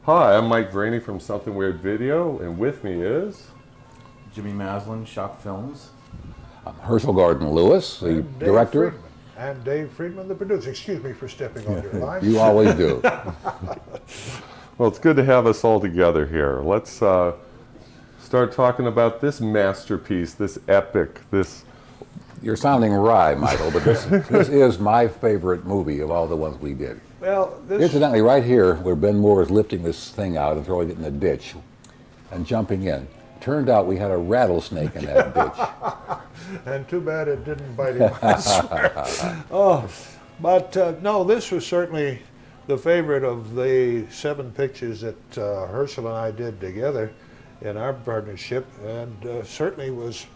Hi, I'm Mike Graney from Something Weird Video, and with me is... Jimmy Maslin, Shock Films. I'm Herschell Gordon Lewis, the director. And Dave Friedman, the producer. Excuse me for stepping on your line. You always do. Well, it's good to have us all together here. Let's start talking about this masterpiece, this epic, this... You're sounding wry, Michael, but this is my favorite movie of all the ones we did. Well, Incidentally, right here, where Ben Moore is lifting this thing out and throwing it in the ditch and jumping in, turned out we had a rattlesnake in that ditch. And too bad it didn't bite him, I swear. Oh, but no, this was certainly the favorite of the 7 pictures that Herschell and I did together in our partnership, and certainly was,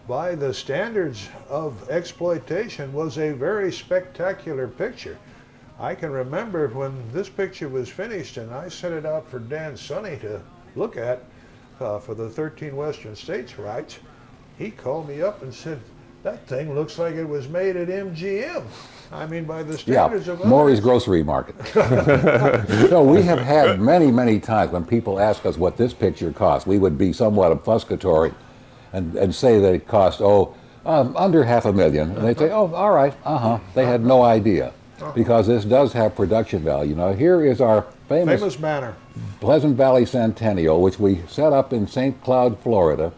by the standards of exploitation, was a very spectacular picture. I can remember when this picture was finished and I sent it out for Dan Sonny to look at for the 13 Western States rights. He called me up and said, that thing looks like it was made at MGM. I mean, by the standards of Maury's Grocery Market. So we have had many times when people ask us what this picture cost, we would be somewhat obfuscatory and say that it cost, under $500,000. And they'd say, oh, all right, They had no idea. Because this does have production value. Now here is our famous banner, Pleasant Valley Centennial, which we set up in St. Cloud, Florida.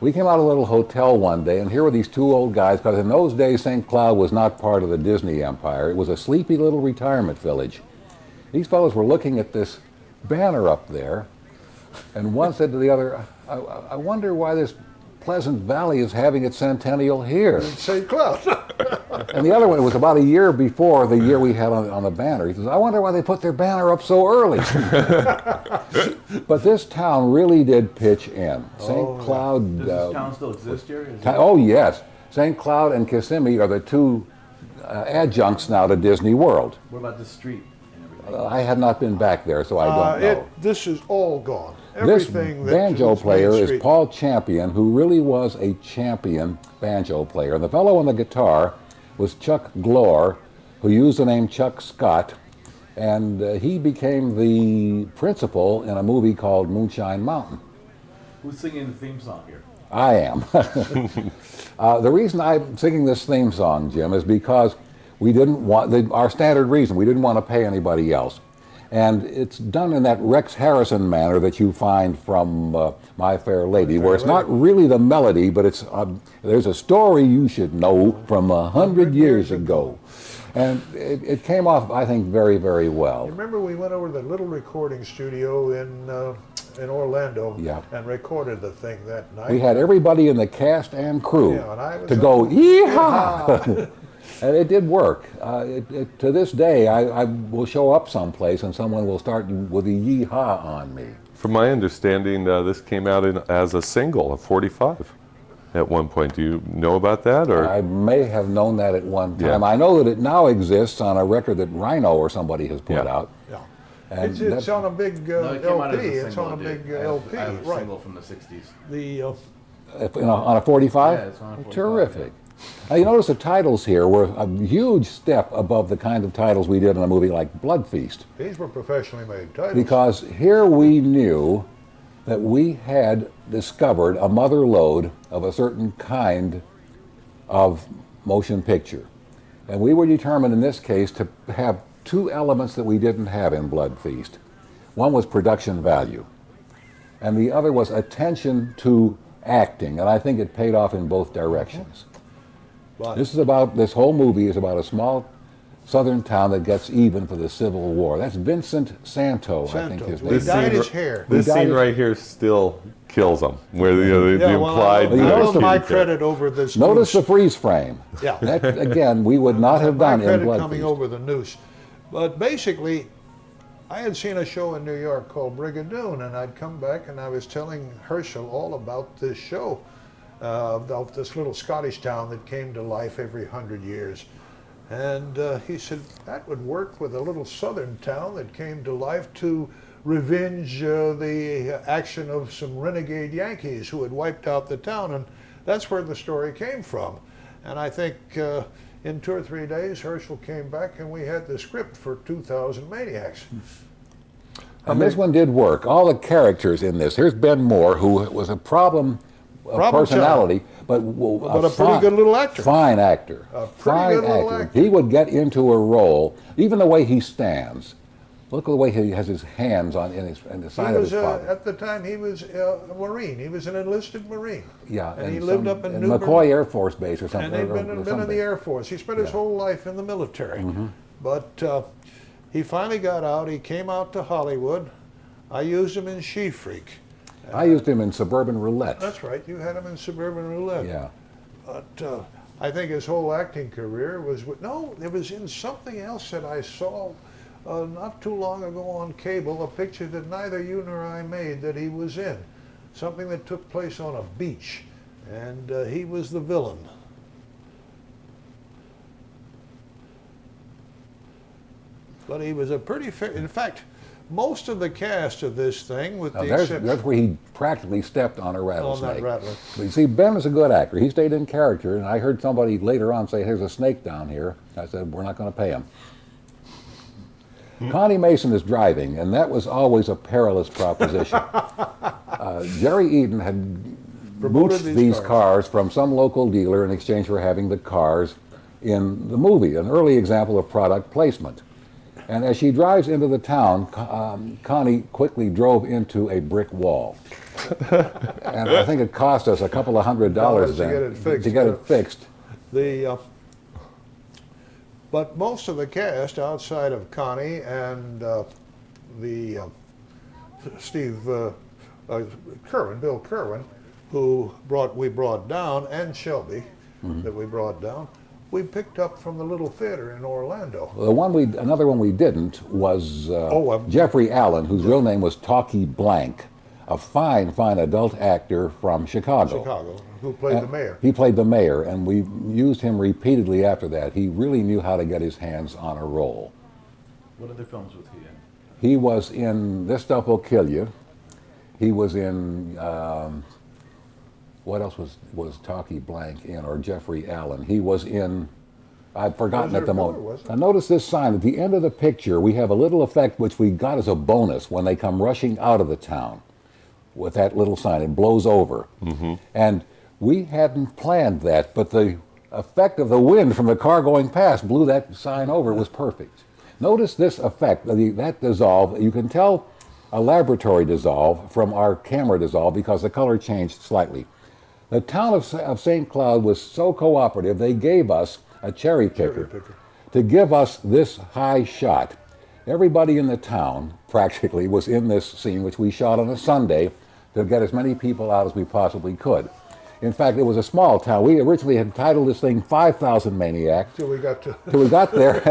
We came out of a little hotel one day, and here were these 2 old guys, because in those days St. Cloud was not part of the Disney empire. It was a sleepy little retirement village. These fellows were looking at this banner up there, and one said to the other, I wonder why this Pleasant Valley is having its centennial here. St. Cloud. And the other one, it was about a year before the year we had on the banner. He says, I wonder why they put their banner up so early. But this town really did pitch in. St. Cloud... Does this town still exist here? Oh, yes. St. Cloud and Kissimmee are the 2 adjuncts now to Disney World. What about the street and everything? I had not been back there, so I don't know. This is all gone. This banjo player is Paul Champion, who really was a champion banjo player. And the fellow on the guitar was Chuck Glore, who used the name Chuck Scott, and he became the principal in a movie called Moonshine Mountain. Who's singing the theme song here? I am. The reason I'm singing this theme song, Jim, is because we didn't want, our standard reason, we didn't want to pay anybody else. And it's done in that Rex Harrison manner that you find from My Fair Lady, where it's not really the melody, but it's there's a story you should know from 100 years ago. And it came off, I think, very well. You remember we went over to the little recording studio in Orlando and recorded the thing that night? We had everybody in the cast and crew to go, yee-haw! And it did work. To this day, I will show up someplace and someone will start with a yee-haw on me. From my understanding, this came out as a single, a 45, at one point. Do you know about that? Or I may have known that at one time. I know that it now exists on a record that Rhino or somebody has put out. Yeah. And it's on a big LP. It's on a big LP. I have a single from the 60s. On a 45? Yeah, it's on a 45. Terrific. Now you notice the titles here were a huge step above the kind of titles we did in a movie like Blood Feast. These were professionally made titles. Because here we knew that we had discovered a mother lode of a certain kind of motion picture. And we were determined in this case to have 2 elements that we didn't have in Blood Feast. One was production value, and the other was attention to acting, and I think it paid off in both directions. This whole movie is about a small southern town that gets even for the Civil War. That's Vincent Santo, I think his name. He dyed his hair. This scene right here still kills them, where the implied... I love my credit over this Notice noose. the freeze frame. Yeah. That, again, we would not have done my in credit Blood coming Feast. over the noose. But basically, I had seen a show in New York called Brigadoon, and I'd come back and I was telling Herschell all about this show. Of this little Scottish town that came to life every 100 years. And he said, that would work with a little southern town that came to life to revenge the action of some renegade Yankees who had wiped out the town. And that's where the story came from. And I think in 2 or 3 days, Herschell came back and we had the script for 2000 Maniacs. And this one did work. All the characters in this. Here's Ben Moore, who was a problem personality, but a pretty good little actor. Fine actor. A pretty good little actor. He would get into a role, even the way he stands. Look at the way he has his hands in the side of his body. At the time, he was a Marine. He was an enlisted Marine. Yeah, and he lived up in McCoy Newbern. Air Force Base or something. And he'd been in the Air Force. He spent his whole life in the military. But he finally got out. He came out to Hollywood. I used him in She Freak. I used him in Suburban Roulette. That's right. You had him in Suburban Roulette. Yeah. But I think his whole acting career was no. It was in something else that I saw not too long ago on cable. A picture that neither you nor I made that he was in. Something that took place on a beach, and he was the villain. But he was a pretty fair. In fact, most of the cast of this thing, with the exception, that's where he practically stepped on a rattlesnake. on that rattler. But you see, Ben is a good actor. He stayed in character, and I heard somebody later on say, "There's a snake down here." I said, "We're not going to pay him." Connie Mason is driving, and that was always a perilous proposition. Jerry Eden had Promoted booched these cars from some local dealer in exchange for having the cars in the movie, an early example of product placement. And as she drives into the town, Connie quickly drove into a brick wall. And I think it cost us a couple of $100 then to get it fixed. The But most of the cast, outside of Connie and Steve Kerwin, Bill Kerwin, who we brought down, and Shelby, that we brought down, we picked up from the little theater in Orlando. Another one we didn't was Jeffrey Allen, whose real name was Talkie Blank, a fine adult actor from Chicago. Who played the mayor. He played the mayor, and we used him repeatedly after that. He really knew how to get his hands on a role. What other films was he in? He was in This Stuff Will Kill You. He was in, what else was Talkie Blank in, or Jeffrey Allen? He was in, I've forgotten at the moment. Now notice this sign. At the end of the picture, we have a little effect which we got as a bonus when they come rushing out of the town with that little sign. It blows over. And we hadn't planned that, but the effect of the wind from the car going past blew that sign over. It was perfect. Notice this effect, that dissolve. You can tell a laboratory dissolve from our camera dissolve because the color changed slightly. The town of St. Cloud was so cooperative, they gave us a cherry picker to give us this high shot. Everybody in the town, practically, was in this scene, which we shot on a Sunday to get as many people out as we possibly could. In fact, it was a small town. We originally had titled this thing 5,000 Maniacs. Till we got there,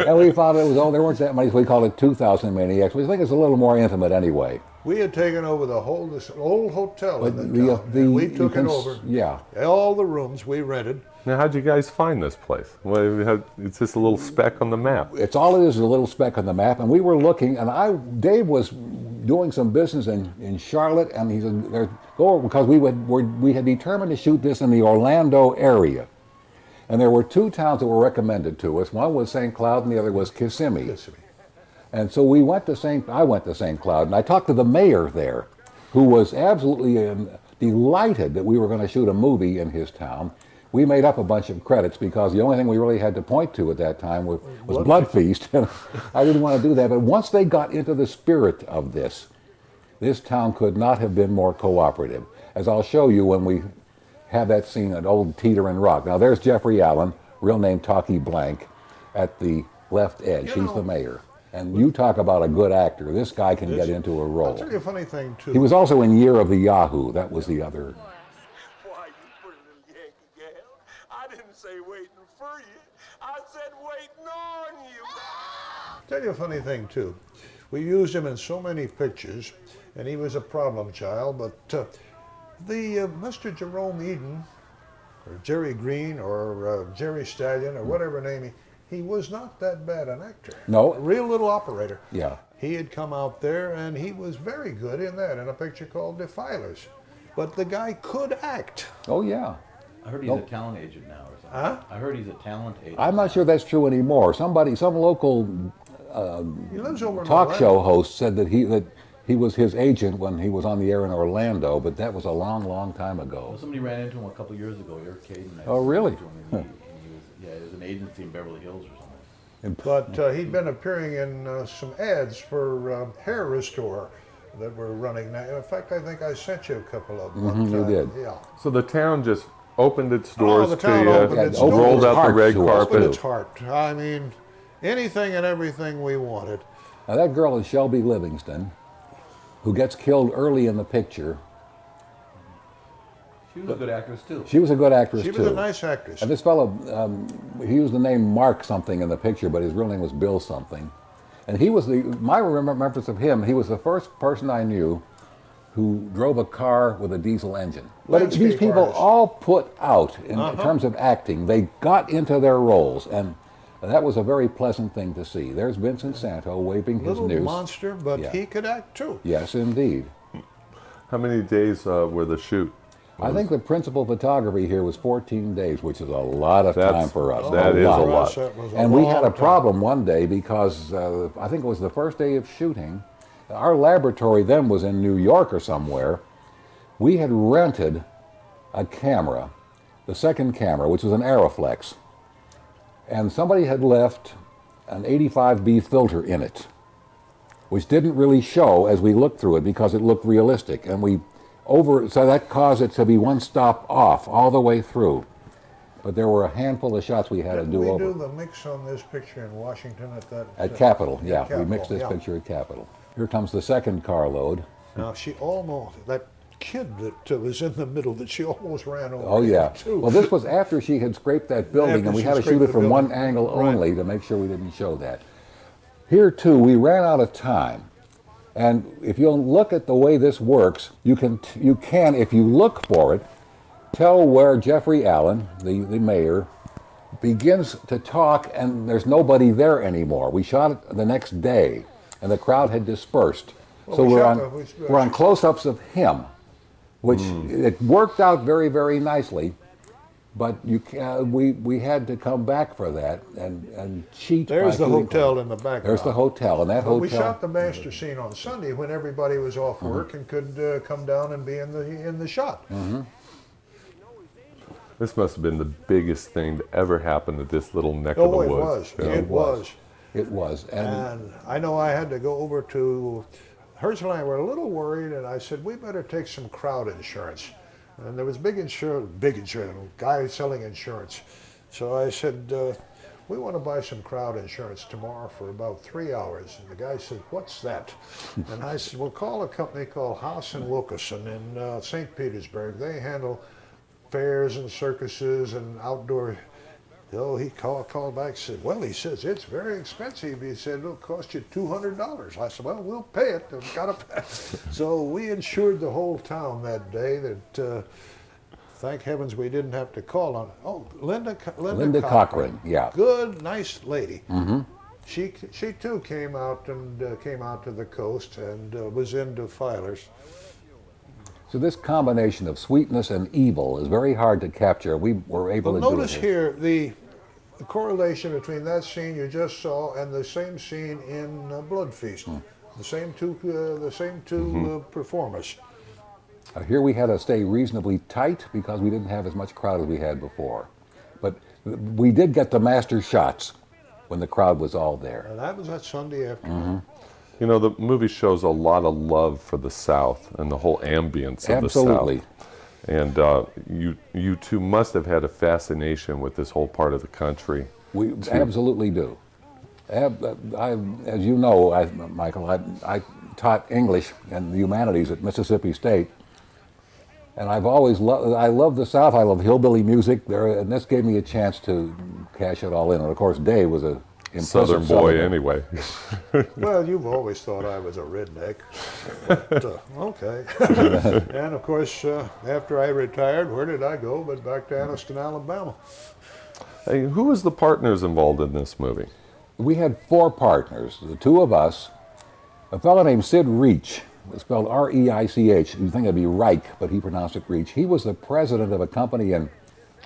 and we found there weren't that many, so we called it 2,000 Maniacs. We think it's a little more intimate anyway. We had taken over this old hotel in the town, and we took it over. Yeah. All the rooms we rented. Now, how'd you guys find this place? Well, it's just a little speck on the map. It's all it is a little speck on the map, and we were looking, and Dave was doing some business in Charlotte, and he said, go, because we had determined to shoot this in the Orlando area. And there were two towns that were recommended to us. One was St. Cloud, and the other was Kissimmee. And so I went to St. Cloud, and I talked to the mayor there, who was absolutely delighted that we were going to shoot a movie in his town. We made up a bunch of credits because the only thing we really had to point to at that time was Blood Feast. And I didn't want to do that. But once they got into the spirit of this town could not have been more cooperative, as I'll show you when we have that scene at Old Teeter and Rock. Now there's Jeffrey Allen, real name Talkie Blank, at the left edge. He's the mayor. And you talk about a good actor. This guy can get into a role. I'll tell you a funny thing, too. He was also in Year of the Yahoo. That was the other. Why, you pretty little Yankee gal. I didn't say waiting for you. I said waiting on you. I'll tell you a funny thing, too. We used him in so many pictures, and he was a problem child, but Mr. Jerome Eden, or Jerry Green, or Jerry Stallion, or whatever name he was not that bad an actor. No. A real little operator. Yeah. He had come out there, and he was very good in a picture called Defilers. But the guy could act. Oh, yeah. I heard he's a talent agent now or something. Huh? I heard he's a talent agent. I'm not sure that's true anymore. Some local He lives over in talk Orlando. show host said that he was his agent when he was on the air in Orlando, but that was a long, long time ago. Well, somebody ran into him a couple of years ago, Eric Caden. Oh, really? And it was an agency in Beverly Hills or something. But he'd been appearing in some ads for hair restore that were running now. In fact, I think I sent you a couple of them. one You time. did. Yeah. So the town just opened its doors the to town you, opened its doors. rolled out the Heart red to us, carpet. Opened its heart. I mean, anything and everything we wanted. Now that girl is Shelby Livingston, who gets killed early in the picture. She was a good actress too. She was a good actress She too. was a nice actress. And this fellow, he used the name Mark something in the picture, but his real name was Bill something. And he was my remembrance of him, he was the first person I knew who drove a car with a diesel engine. But Landscape these people artist. all put out in terms of acting. They got into their roles, and that was a very pleasant thing to see. There's Vincent Santo waving his Little noose. monster, but Yeah. he could act too. Yes, indeed. How many days were the shoot? I think the principal photography here was 14 days, which is a lot of That's- time for us. that is a For lot. us, that was a And we had long a time. problem one day because I think it was the first day of shooting. Our laboratory then was in New York or somewhere. We had rented a camera, the second camera, which was an Aeroflex, and somebody had left an 85B filter in it, which didn't really show as we looked through it because it looked realistic, and so that caused it to be one stop off all the way through. But there were a handful of shots we had to Didn't do we over. do the mix on this picture in Washington at that? At Capitol, yeah. Capitol, We mixed this yeah. picture at Capitol. Here comes the second carload. Now she almost, that kid that was in the middle, that she almost ran over. Oh, yeah. Too. Well, this was after she had scraped that building, After and we she had to shoot scraped it the from one building. angle Right. only to make sure we didn't show that. Here, too, we ran out of time. And if you'll look at the way this works, you can, if you look for it, tell where Jeffrey Allen, the mayor, begins to talk, and there's nobody there anymore. We shot it the next day, and the crowd had dispersed. Well, So we we're shot on, the- we're on close-ups of him, which it worked out very, very nicely. But we had to come back for that and cheat. There's by the shooting hotel for it. in the background. There's the hotel, and that But hotel. we shot the master scene on Sunday when everybody was off work and could come down and be in the shot. This must have been the biggest thing to ever happen at this little neck Oh, of the it woods. was. Yeah. It was. It was, and And I know I had to go over to, Herschell and I were a little worried, and I said, we better take some crowd insurance. And there was big insurance, guy selling insurance. So I said, we want to buy some crowd insurance tomorrow for about 3 hours. And the guy said, what's that? And I said, well, call a company called Haas and Wilkerson in St. Petersburg. They handle fairs and circuses and outdoor. Oh, he called back and said, well, he says, it's very expensive. He said, it'll cost you $200. I said, well, we'll pay it. We've got to pay. So we insured the whole town that day. That thank heavens we didn't have to call on. Oh, Linda Cochran, yeah. Good, nice lady. She too came out to the coast and was into filers. so this combination of sweetness and evil is very hard to capture. We were able Well, to do notice it. here the correlation between that scene you just saw and the same scene in Blood Feast. The same two performers. Here we had to stay reasonably tight because we didn't have as much crowd as we had before. But we did get the master shots when the crowd was all there. And that was that Sunday afternoon. You know, the movie shows a lot of love for the South and the whole ambience of Absolutely. the South. And you two must have had a fascination with this whole part of the country. We absolutely do. As you know, Michael, I taught English and the humanities at Mississippi State, and I've always I love the South. I love hillbilly music there, and this gave me a chance to cash it all in. And of course, Dave was a impressive Southern boy, Southerner. anyway. Well, you've always thought I was a redneck. But, okay. And of course, after I retired, where did I go but back to Anniston, Alabama? Hey, who was the partners involved in this movie? We had 4 partners, the 2 of us, a fellow named Sid Reich, spelled R-E-I-C-H. You'd think it'd be Reich, but he pronounced it Reich. He was the president of a company in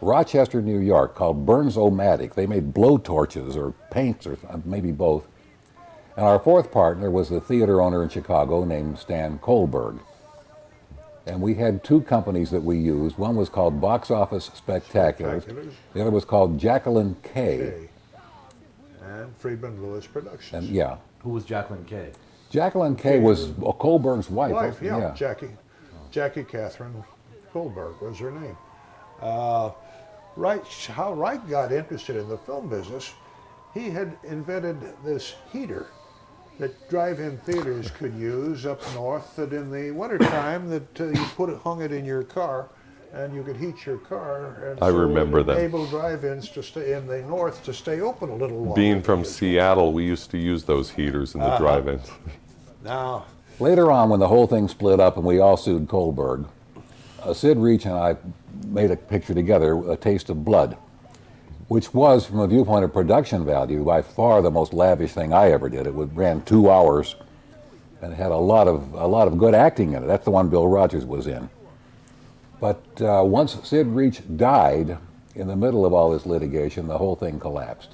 Rochester, New York, called Burns-O-Matic. They made blow torches or paints or maybe both. And our fourth partner was the theater owner in Chicago named Stan Kohlberg. And we had two companies that we used. One was called Box Office Spectaculars. The other was called Jacqueline K. Kay. And Friedman Lewis Productions. And yeah, Who was Jacqueline Kay? Jacqueline K was Kohlberg's wife. Wife, yeah, Jackie Catherine Kohlberg was her name. How Reich got interested in the film business, he had invented this heater that drive-in theaters could use up north, that in the wintertime that you hung it in your car and you could heat your car. And I remember them. Enable drive-ins to stay in the north to stay open a little longer. Being from Seattle, we used to use those heaters in the drive-ins. Now, Later on, when the whole thing split up and we all sued Kohlberg, Sid Reach and I made a picture together, A Taste of Blood, which was, from a viewpoint of production value, by far the most lavish thing I ever did. It ran 2 hours and had a lot of good acting in it. That's the one Bill Rogers was in. But once Sid Reach died, in the middle of all this litigation, the whole thing collapsed.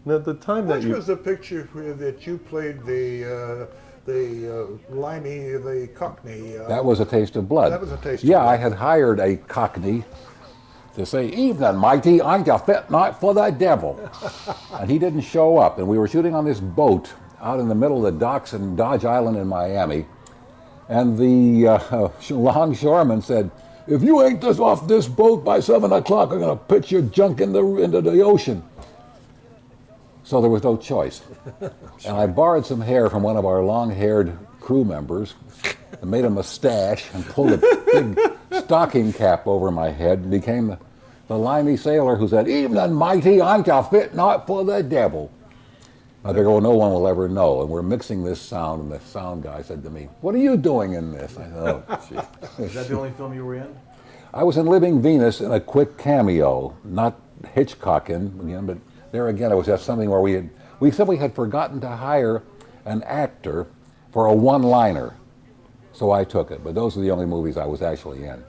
Now, the time that which you... was the picture that you played the limey, the Cockney? That was A Taste of Blood. That was A Taste of Yeah, Blood. I had hired a Cockney to say, "Evening, mighty, I'm a fit night for the devil." And he didn't show up. And we were shooting on this boat out in the middle of the docks in Dodge Island in Miami. And the longshoreman said, "If you ain't off this boat by 7 o'clock, I'm going to pitch your junk into the ocean." So there was no choice. And I borrowed some hair from one of our long-haired crew members and made a mustache and pulled a big stocking cap over my head and became the limey sailor who said, "Evening, mighty, I'm a fit night for the devil." I figured, well, no one will ever know. And we're mixing this sound, and the sound guy said to me, "What are you doing in this?" I said, "Oh, gee." Is that the only film you were in? I was in Living Venus in a quick cameo, not Hitchcocking, again, but there again, it was just something where we simply had forgotten to hire an actor for a one-liner. So I took it, but those are the only movies I was actually in.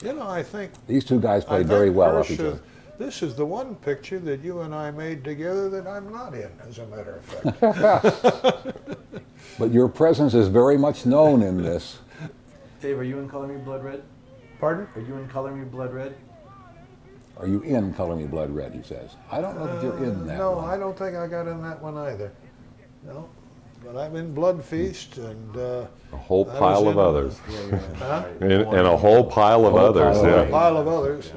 You know, I think These two guys I played think, very well off Hersh, each other. this is the one picture that you and I made together that I'm not in, as a matter of fact. But your presence is very much known in this. Dave, are you in Color Me Blood Red? Pardon? Are you in Color Me Blood Red? Are you in Color Me Blood Red, he says. I don't know that you're in that No, one. I don't think I got in that one either. No, but I'm in Blood Feast and A whole I was pile of in, others. huh? And a whole pile of Whole others, pile of yeah. others. pile of others.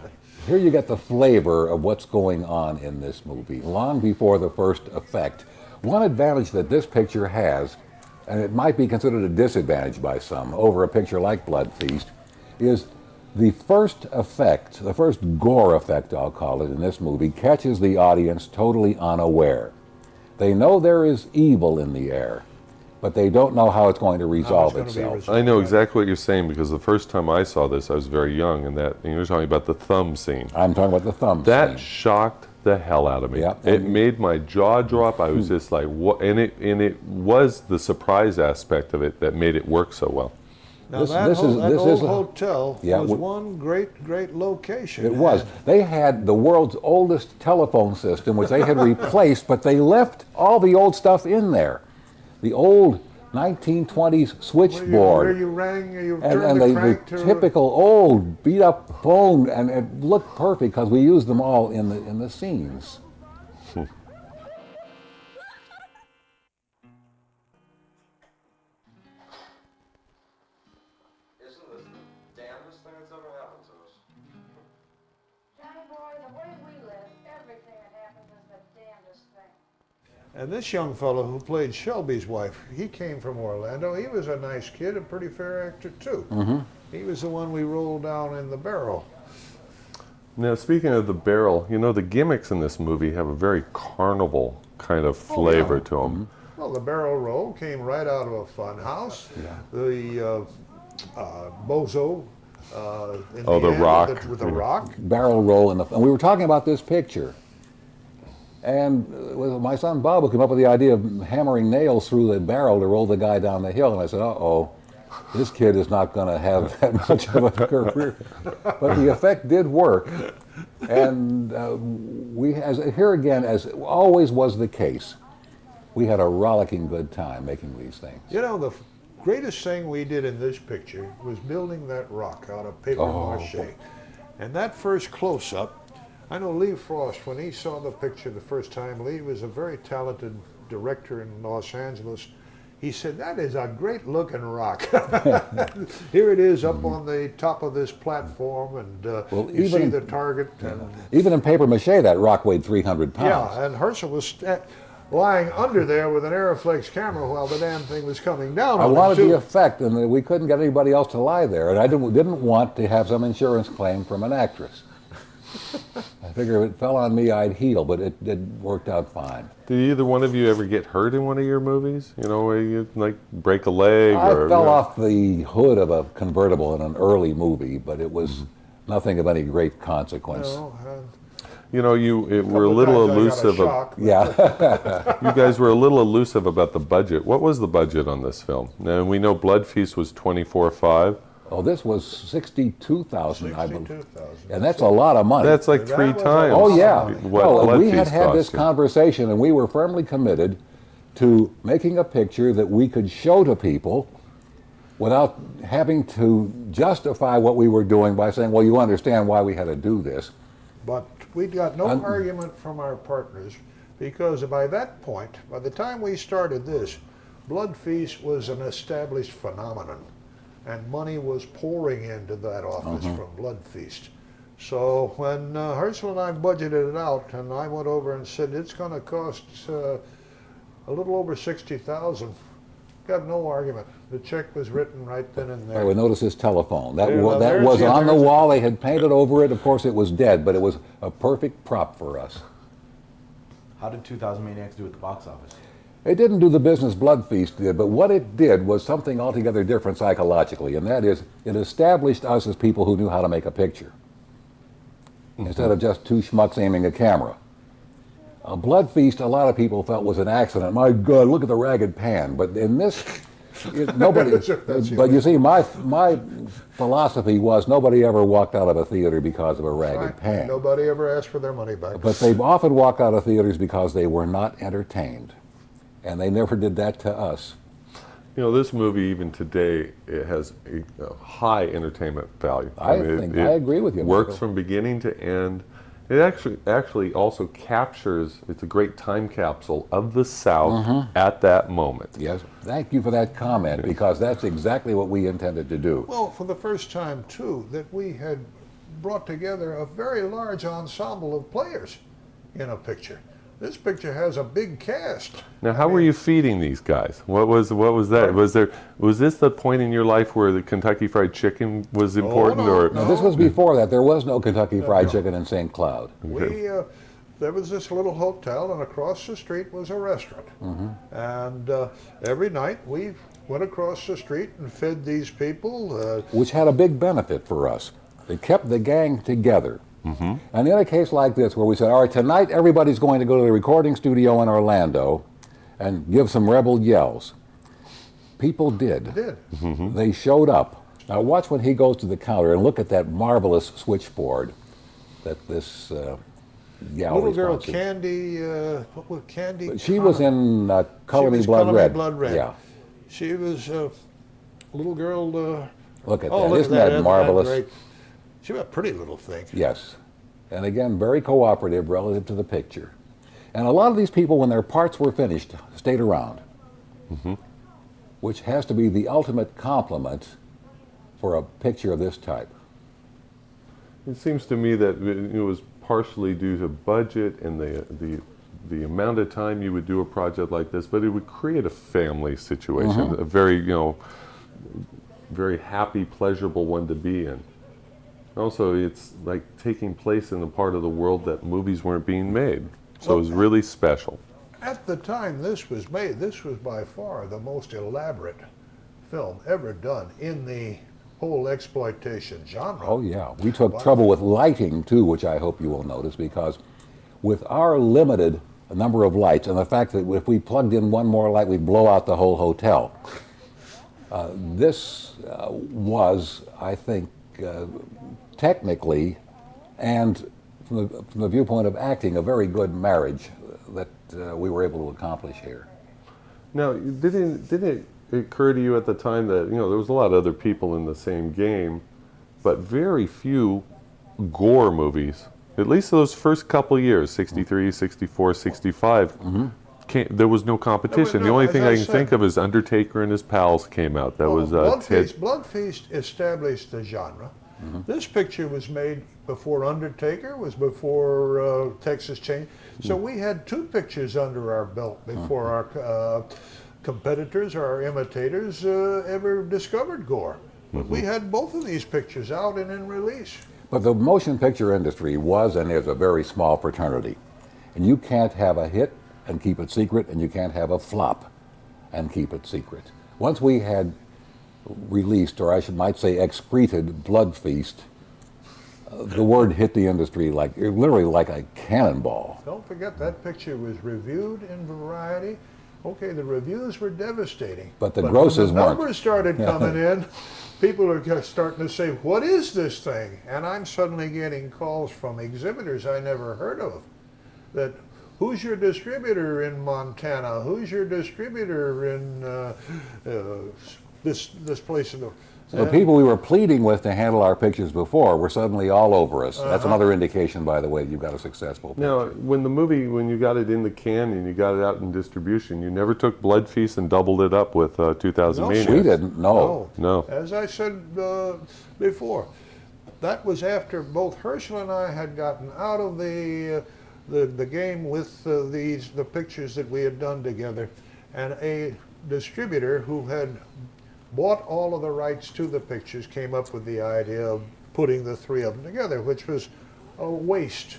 Here you get the flavor of what's going on in this movie, long before the first effect. One advantage that this picture has, and it might be considered a disadvantage by some over a picture like Blood Feast, is the first effect, the first gore effect, I'll call it, in this movie, catches the audience totally unaware. They know there is evil in the air, but they don't know how it's going to resolve gonna be itself. resolved. I know exactly what you're saying, because the first time I saw this, I was very young, and you're talking about the thumb scene. I'm talking about the thumb That scene. shocked the hell out of me. Yeah. It made my jaw drop. I was just like, what? And it was the surprise aspect of it that made it work so well. Now This- that, this is- that this old is a- hotel Yeah, was we- one great location. It was. They had the world's oldest telephone system, which they had replaced, but they left all the old stuff in there. The old 1920s switchboard. Where you rang, you And, turned and the the crank to typical old beat up phone, and it looked perfect because we used them all in the scenes. Isn't this the damnedest thing that's ever happened to us? Johnny boy, the way we live, everything that happens is the damnedest thing. And this young fellow who played Shelby's wife, he came from Orlando. He was a nice kid, a pretty fair actor too. Mm-hmm. He was the one we rolled down in the barrel. Now, speaking of the barrel, you know, the gimmicks in this movie have a very carnival kind of flavor to them. Well, the barrel roll came right out of a fun house. The bozo in Oh, the end rock. with the rock. Barrel roll and we were talking about this picture. And my son Bob who came up with the idea of hammering nails through the barrel to roll the guy down the hill. And I said, uh-oh, this kid is not going to have that much of a career. But the effect did work. And here again, as always was the case, We had a rollicking good time making these things. You know, the greatest thing we did in this picture was building that rock out of paper mache. And that first close-up, I know Lee Frost, when he saw the picture the first time, Lee was a very talented director in Los Angeles. He said, that is a great looking rock. Here it is up on the top of this platform, and you see the target. And, even in paper mache, that rock weighed 300 pounds. yeah, and Herschell was lying under there with an Aeroflex camera while the damn thing was coming down. I on him, wanted too. the effect, and we couldn't get anybody else to lie there, and I didn't want to have some insurance claim from an actress. I figure if it fell on me, I'd heal, but it worked out fine. Did either one of you ever get hurt in one of your movies? You know, where you like break a leg I or fell off the hood of a convertible in an early movie, but it was nothing of any great consequence. No, You know, you were a couple little times I got a elusive. shock. Yeah. You guys were a little elusive about the budget. What was the budget on this film? Now we know Blood Feast was 24.5. Oh, this was 62,000, I believe. 62,000. And that's a lot of money. That's like That 3 was a times. Oh, yeah. What No, Blood we had Feast had this cost you. conversation, and we were firmly committed to making a picture that we could show to people without having to justify what we were doing by saying, well, you understand why we had to do this. But we got no argument from our partners, because by that point, by the time we started this, Blood Feast was an established phenomenon, and money was pouring into that office from Blood Feast. So when Herschel and I budgeted it out, and I went over and said it's going to cost a little over 60,000, got no argument. The check was written right then and I there. would notice his telephone. That, Yeah, well, that there's was the- on the there's the- wall. They had painted over it. Of course, it was dead, but it was a perfect prop for us. How did 2000 Maniacs do at the box office? It didn't do the business Blood Feast did, but what it did was something altogether different psychologically, and that is it established us as people who knew how to make a picture instead of just two schmucks aiming a camera. A Blood Feast, a lot of people felt was an accident. My God, look at the ragged pan. But in this, nobody. That's But you see, my philosophy was nobody ever walked out of a theater because of a ragged Right. pan. Nobody ever asked for their money back. But they often walked out of theaters because they were not entertained. And they never did that to us. You know, this movie, even today, it has a high entertainment value. I mean, agree with you, Works Michael. from beginning to end. It actually also captures. It's a great time capsule of the South at that moment. Yes, thank you for that comment, because that's exactly what we intended to do. Well, for the first time, too, that we had brought together a very large ensemble of players in a picture. This picture has a big cast. Now, how were you feeding these guys? What was that? Was this the point in your life where the Kentucky Fried Chicken was important, no, or Now, this was before that. There was no Kentucky Fried Chicken in St. Cloud. There was this little hotel, and across the street was a restaurant. And every night we went across the street and fed these people. Which had a big benefit for us. It kept the gang together. And in a case like this, where we said, all right, tonight everybody's going to go to the recording studio in Orlando and give some rebel yells. People did. They showed up. Now watch when he goes to the counter and look at that marvelous switchboard that this gal Little girl responsive. Candy, what was Candy? She was in Color Me was Blood Color Me Red. Blood Red. Yeah. She was a little girl. Look at Oh, that. look Isn't at that Isn't marvelous? great? She was a pretty little thing. Yes. And again, very cooperative relative to the picture. And a lot of these people, when their parts were finished, stayed around. Which has to be the ultimate compliment for a picture of this type. it seems to me that it was partially due to budget and the amount of time you would do a project like this, but it would create a family situation, a very very happy, pleasurable one to be in. Also, it's like taking place in a part of the world that movies weren't being made. So it was really special. At the time this was made, this was by far the most elaborate film ever done in the whole exploitation genre. Oh yeah, we took trouble with lighting too, which I hope you will notice, because with our limited number of lights and the fact that if we plugged in one more light, we'd blow out the whole hotel. This was, I think, technically and from the viewpoint of acting, a very good marriage that we were able to accomplish here. Now, didn't it occur to you at the time that, there was a lot of other people in the same game, but very few gore movies, at least those first couple years, 63, 64, 65, there was no competition. The only thing I can think of is Undertaker and his pals came out. That was Blood Feast established the genre. This picture was made before Undertaker, was before Texas Chain. So we had two pictures under our belt before our competitors or our imitators ever discovered gore. But we had both of these pictures out and in release. But the motion picture industry was and is a very small fraternity. And you can't have a hit and keep it secret, and you can't have a flop and keep it secret. Once we had released, or might say excreted, Blood Feast, the word hit the industry literally like a cannonball. Don't forget that picture was reviewed in Variety. Okay, the reviews were devastating. But the grosses when the weren't. numbers started coming in, people are starting to say, what is this thing? And I'm suddenly getting calls from exhibitors I never heard of. That, who's your distributor in Montana? Who's your distributor in this place? The people we were pleading with to handle our pictures before were suddenly all over us. That's another indication, by the way, you've got a successful picture. Now, when you got it in the can and you got it out in distribution, you never took Blood Feast and doubled it up with 2000 No, Maniacs. We didn't, no. As I said before, that was after both Herschell and I had gotten out of the game with the pictures that we had done together, and a distributor who had bought all of the rights to the pictures came up with the idea of putting the three of them together, which was a waste,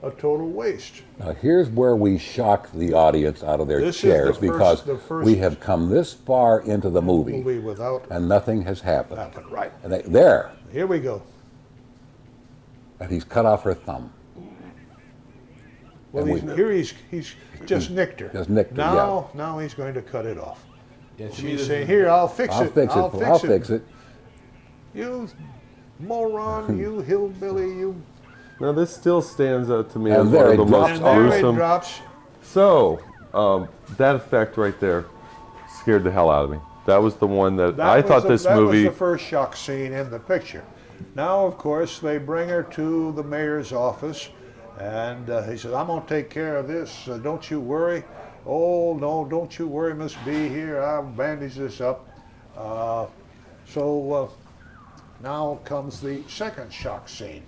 a total waste. Now here's where we shock the audience out of their This is chairs, the because first we have come this far into the movie without and nothing has happened. right. And there, Here we go. and he's cut off her thumb. Well, And he's just nicked her. Just nicked her, Now he's going to cut it off. Yeah, He's saying, here, I'll fix I'll it. fix it. You moron, you hillbilly, you. Now, this still stands out to me And as there one of it the drops most And there it gruesome. drops. So, that effect right there scared the hell out of me. That was the one that I thought this That movie. was the first shock scene in the picture. Now, of course, they bring her to the mayor's office, and he says, I'm going to take care of this. Don't you worry. Oh, no, don't you worry, Miss B. Here, I'll bandage this up. Now comes the second shock scene.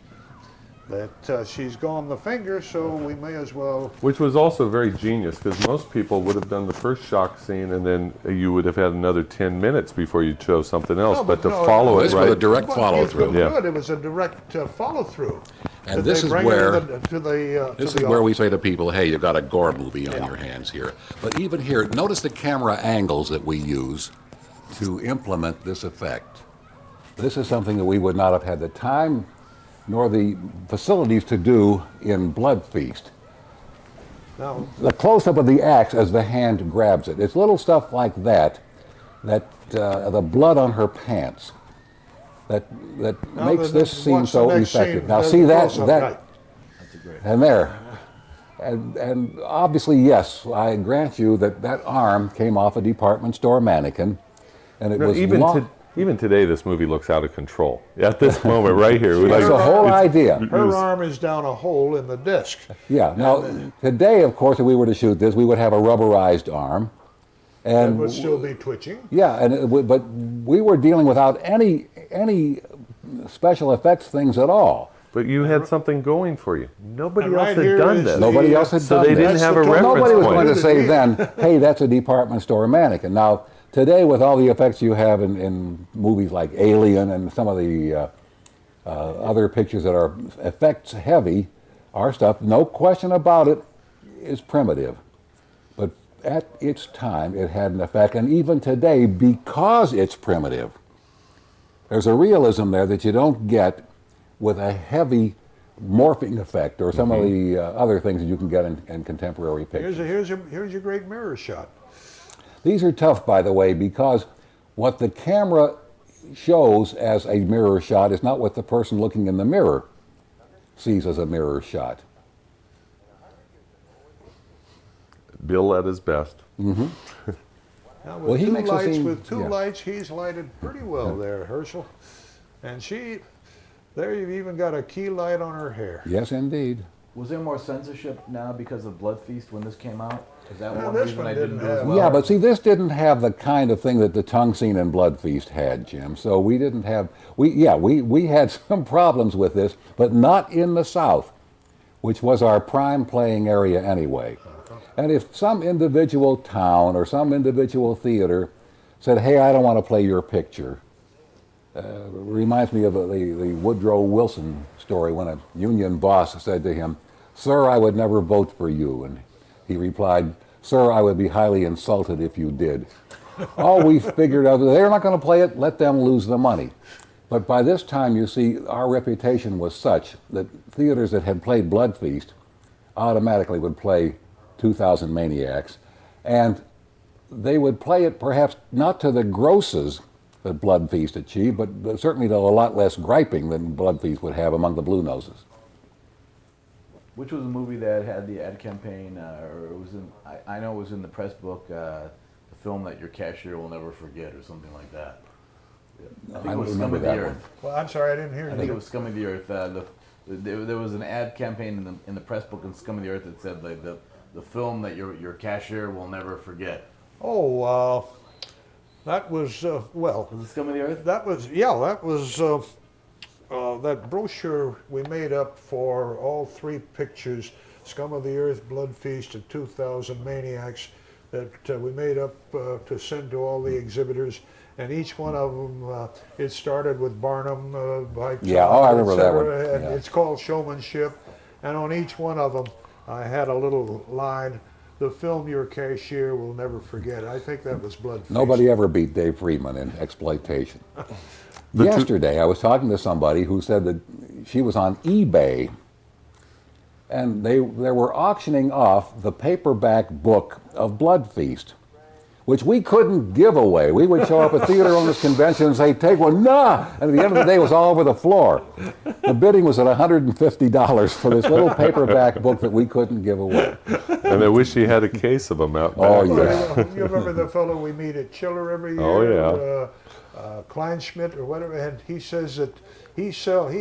That she's gone the finger, so we may as well. Which was also very genius, because most people would have done the first shock scene and then you would have had another 10 minutes before you chose something else. No, but to no, follow This it was a right. direct But follow-through. it was Yeah. good. It was a direct follow-through. And That this they is bring her where to the this is where we say to people, hey, you've got a gore movie on your hands here. But even here, notice the camera angles that we use to implement this effect. This is something that we would not have had the time nor the facilities to do in Blood Feast. Now, The close-up of the axe as the hand grabs it. It's little stuff like that, the blood on her pants, that Now makes this scene watch the so next effective. scene, Now the see that, close-up, that, right. and there. And obviously, yes, I grant you that that arm came off a department store mannequin, and it No, was even today, this movie looks out of control. At this moment, right here, we're That's like, the whole idea. Her arm is down a hole in the disc. Yeah. Now, today, of course, if we were to shoot this, we would have a rubberized arm, It and would still be twitching. yeah, but we were dealing without any special effects things at all. but you had something going for you. Nobody And else right had here done is this. Nobody else had So done they this. didn't have a That's the reference Nobody was point. going to say then, hey, that's a department store mannequin. Now, today, with all the effects you have in movies like Alien and some of the other pictures that are effects heavy, our stuff, no question about it, is primitive. But at its time, it had an effect. And even today, because it's primitive, there's a realism there that you don't get with a heavy morphing effect or some of the other things that you can get in contemporary pictures. Here's your great mirror shot. These are tough, by the way, because what the camera shows as a mirror shot is not what the person looking in the mirror sees as a mirror shot. Bill at his best. Now, Well, he makes us seem- with two yeah. lights, he's lighted pretty well there, Herschel. And there you've even got a key light on her hair. Yes, indeed. Was there more censorship now because of Blood Feast when this came out? Is that No, one this reason one I didn't didn't do as have- well? Yeah, but see, this didn't have the kind of thing that the tongue scene in Blood Feast had, Jim. So we didn't have, we had some problems with this, but not in the South, which was our prime playing area anyway. And if some individual town or some individual theater said, hey, I don't want to play your picture, reminds me of the Woodrow Wilson story when a union boss said to him, sir, I would never vote for you. And he replied, sir, I would be highly insulted if you did. All we figured out, they're not going to play it, let them lose the money. But by this time, you see, our reputation was such that theaters that had played Blood Feast automatically would play 2000 Maniacs, and they would play it perhaps not to the grosses that Blood Feast achieved, but certainly to a lot less griping than Blood Feast would have among the Blue Noses. Which was a movie that had the ad campaign, or it was in, I know it was in the press book, the film that your cashier will never forget, or something like that. I think I it was Scum remember of the that Earth. one. Well, I'm sorry, I didn't hear I you. think it was Scum of the Earth. There was an ad campaign in the press book in Scum of the Earth that said like the film that your cashier will never forget. Oh, that was, well, Was it Scum of the Earth? that was that brochure we made up for all three pictures, Scum of the Earth, Blood Feast, and 2000 Maniacs, that we made up to send to all the exhibitors. And each one of them, it started with Barnum by Yeah, Todd, I remember that etc., one, and yeah. it's called Showmanship. And on each one of them, I had a little line, the film your cashier will never forget. I think that was Blood Feast. Nobody ever beat Dave Friedman in exploitation. Yesterday, I was talking to somebody who said that she was on eBay, and they were auctioning off the paperback book of Blood Feast, which we couldn't give away. We would show up at theater owners convention and say, take one, nah! And at the end of the day, it was all over the floor. The bidding was at $150 for this little paperback book that we couldn't give away. And I wish he had a case of them out Oh, back. yeah. You remember the fellow we meet at Chiller every year? Oh, yeah. Kleinschmidt or whatever, and he says that he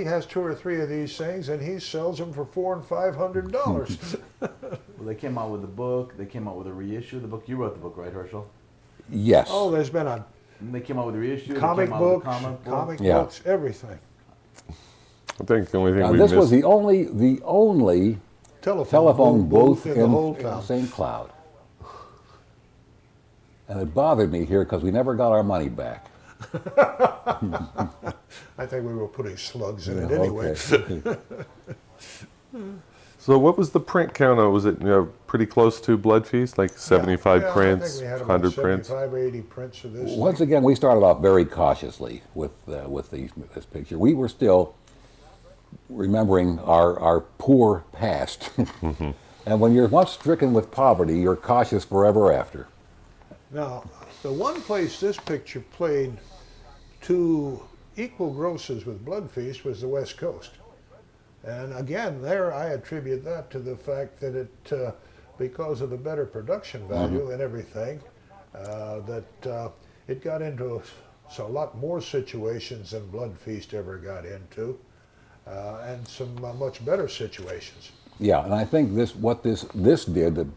has 2 or 3 of these things, and he sells them for $400 and $500. Well, they came out with the book. They came out with a reissue of the book. You wrote the book, right, Herschel? Yes. Oh, there's been a And they came out with a reissue. they comic came out with books, a comic book. comic Yeah. books, everything. I think the only thing Now, we this missed. was the only telephone booth in the whole town. St. Cloud. And it bothered me here because we never got our money back. I think we were putting slugs in it anyway. Okay. So what was the print count on? Was it pretty close to Blood Feast, like 75 Yeah, prints, I think we had about 100 prints? 75 or 80 prints of this. Once again, we started off very cautiously with this picture. We were still remembering our poor past. And when you're once stricken with poverty, you're cautious forever after. Now, the one place this picture played to equal grosses with Blood Feast was the West Coast. And again, there I attribute that to the fact that it, because of the better production value and everything, that it got into a lot more situations than Blood Feast ever got into, and some much better situations. Yeah, and I think what this did that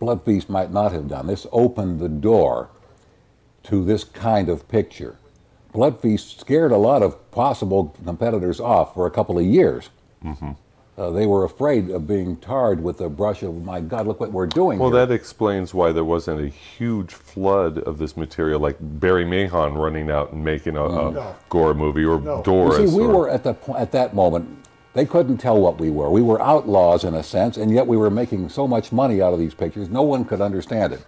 Blood Feast might not have done. This opened the door to this kind of picture. Blood Feast scared a lot of possible competitors off for a couple of years. They were afraid of being tarred with the brush of, my God, look what we're doing Well, here. that explains why there wasn't a huge flood of this material, like Barry Mahon running out and making a No. gore movie, or No. Doris. You see, we or, were at that moment, they couldn't tell what we were. We were outlaws in a sense, and yet we were making so much money out of these pictures, no one could understand it.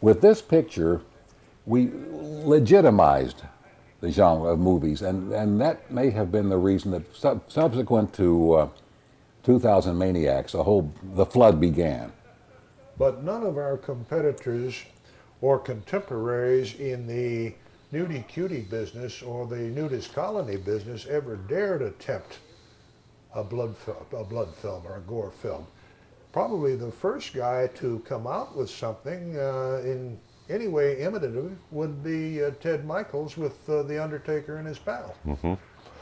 With this picture, we legitimized the genre of movies, and that may have been the reason that subsequent to 2000 Maniacs, the flood began. But none of our competitors or contemporaries in the nudie cutie business or the nudist colony business ever dared attempt a blood film or a gore film. Probably the first guy to come out with something in anyway imitative would be Ted Michaels with The Undertaker and his pal.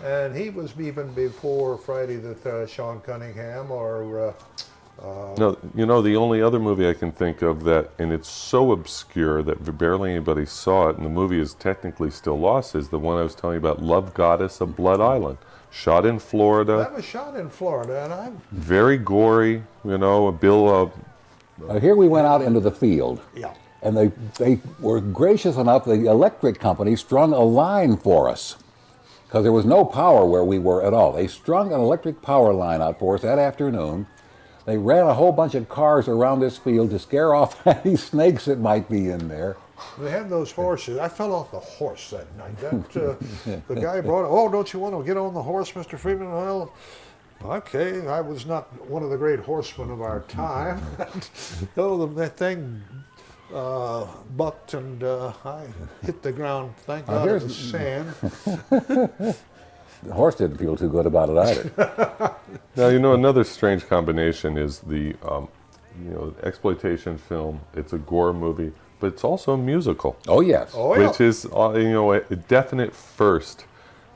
And he was even before Friday the Sean Cunningham or No, you know, the only other movie I can think of that, and it's so obscure that barely anybody saw it, and the movie is technically still lost, is the one I was telling you about, Love Goddess of Blood Island. Shot in Florida. that was shot in Florida, and I'm Very gory, you know, Here we went out into the field. yeah. And they were gracious enough, the electric company strung a line for us because there was no power where we were at all. They strung an electric power line out for us that afternoon. They ran a whole bunch of cars around this field to scare off any snakes that might be in there. They had those horses. I fell off the horse that night. The guy brought it. Oh, don't you want to get on the horse, Mr. Freeman? Well, okay. I was not one of the great horsemen of our time. Oh, that thing bucked and I hit the ground. Thank God it was sand. The horse didn't feel too good about it either. Now, you know, another strange combination is the, you know, exploitation film. It's a gore movie, but it's also a musical. Oh, yes. Oh, yeah. Which is, you know, a definite first.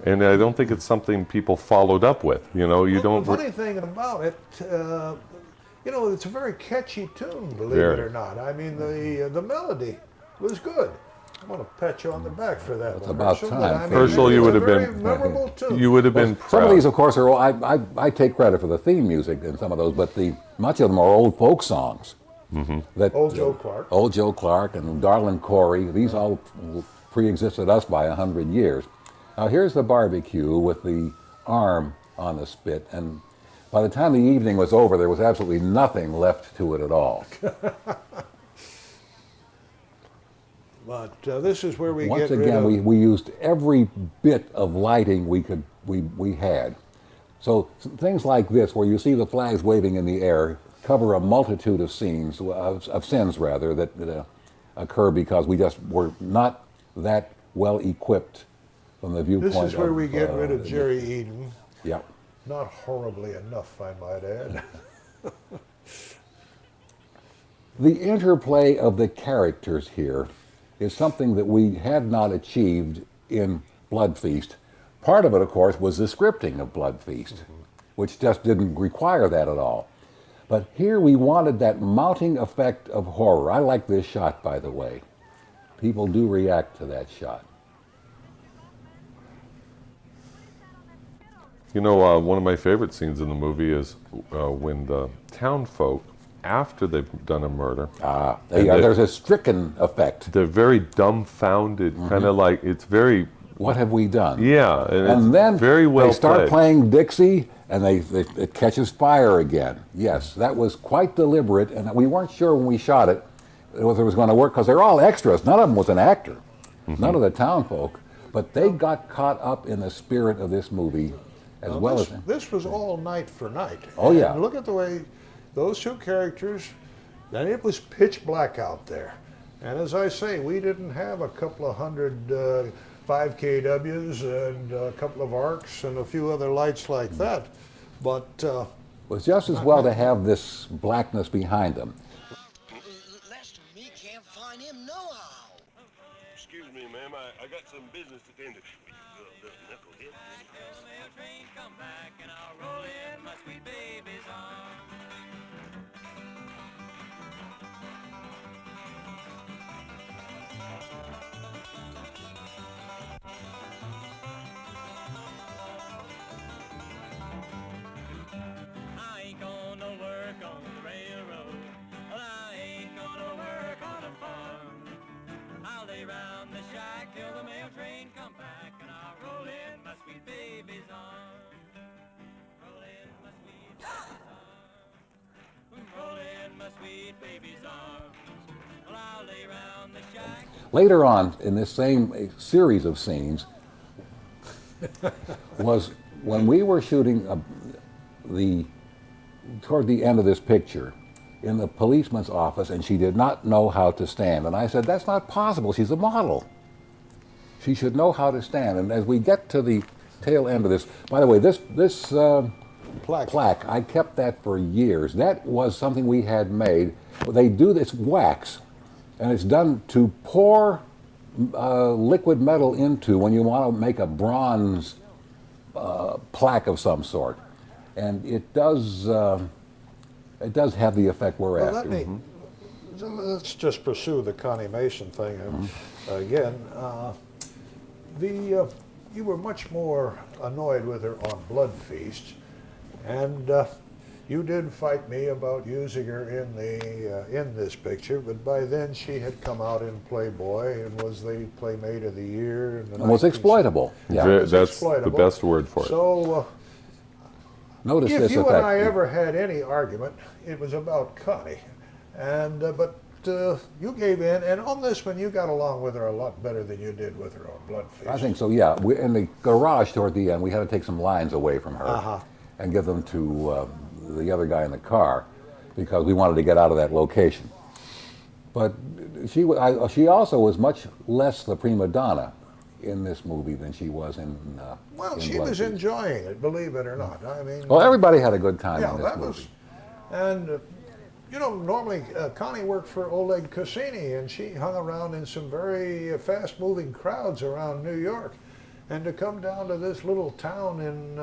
And I don't think it's something people followed up with. You know, you don't. The funny thing about it, you know, it's a very catchy tune, believe Very. it or not. I mean, the melody was good. I want to pat you on the back for that. It's one, about Herschel, time. but I mean, Herschel, it's you a would have very been- memorable tune. You would have been Some of these, proud. of course, are I take credit for the theme music in some of those, but much of them are old folk songs. That, Old Joe Clark. Old Joe Clark and Darlin' Corey, these all pre-existed us by 100 years. Now here's the barbecue with the arm on the spit, and by the time the evening was over, there was absolutely nothing left to it at all. But this is where we Once get rid again, of... we used every bit of lighting we had. So things like this, where you see the flags waving in the air, cover a multitude of scenes, of sins rather, that occur because we just were not that well equipped from the viewpoint This is where of, we get rid of Jerry Eden. Yeah. Not horribly enough, I might add. The interplay of the characters here is something that we had not achieved in Blood Feast. Part of it, of course, was the scripting of Blood Feast, which just didn't require that at all. But here we wanted that mounting effect of horror. I like this shot, by the way. People do react to that shot. You know, one of my favorite scenes in the movie is when the town folk, after they've done a murder, There's a stricken effect. they're very dumbfounded, kind of like, it's very, What have we done? yeah, and And it's then very well they start played. playing Dixie, and it catches fire again. Yes, that was quite deliberate, and we weren't sure when we shot it whether it was going to work, because they're all extras. None of them was an actor. None of the town folk. But they got caught up in the spirit of this movie as Now, well as... this was all night for night. Oh, yeah. And look at the way those two characters, and it was pitch black out there. And as I say, we didn't have a couple of hundred 5 kWs and a couple of arcs and a few other lights like that. But It was just as well to have this blackness behind them. Lester and me can't find him nohow. Excuse me, ma'am. I got some business to tend to. Knucklehead. Come back and I'll roll in my sweet baby's arms. I ain't gonna work on the railroad. Well, I ain't gonna work on a farm. I'll lay round the shack till the mail train come back, and I'll roll in my sweet baby's arms. Roll in my sweet baby's arms. Roll in my sweet baby's arms. Well, I'll lay round the shack. Later on, in this same series of scenes, was when we were shooting toward the end of this picture in the policeman's office, and she did not know how to stand. And I said, that's not possible. She's a model. She should know how to stand. And as we get to the tail end of this, by the way, this plaque, I kept that for years. That was something we had made. They do this wax, And it's done to pour liquid metal into when you want to make a bronze plaque of some sort. And it does have the effect we're Well, after. let's just pursue the Connie Mason thing again. You were much more annoyed with her on Blood Feast, and you did fight me about using her in this picture. But by then she had come out in Playboy and was the Playmate of the Year. In the And was 19th. exploitable. Yeah. Ve- was That's exploitable. the best word for it. So. Notice If this you effect. and I ever had any argument, it was about Connie, and but you gave in, and on this one you got along with her a lot better than you did with her on Blood Feast. I think so, yeah. In the garage toward the end, we had to take some lines away from her and give them to the other guy in the car because we wanted to get out of that location. But she also was much less the prima donna in this movie than she was in Well, in she Blood was Feast. enjoying it, believe it or not. I mean, Well, everybody had a good time yeah, in this that movie. was, and you know, normally Connie worked for Oleg Cassini, and she hung around in some very fast-moving crowds around New York, and to come down to this little town in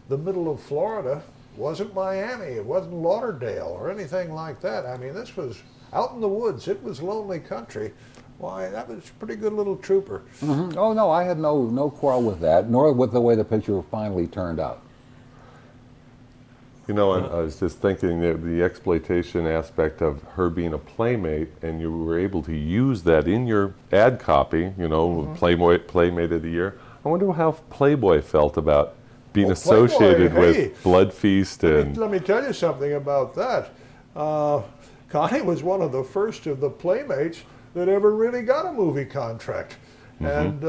the middle of Florida wasn't Miami, it wasn't Lauderdale or anything like that. I mean, this was out in the woods. It was lonely country. Why, that was a pretty good little trooper. Oh no, I had no quarrel with that, nor with the way the picture finally turned out. You know, I was just thinking that the exploitation aspect of her being a playmate, and you were able to use that in your ad copy, you know, Playmate of the Year. I wonder how Playboy felt about being Oh, associated Playboy, hey. with Blood Feast and... Let me tell you something about that. Connie was one of the first of the Playmates that ever really got a movie contract. And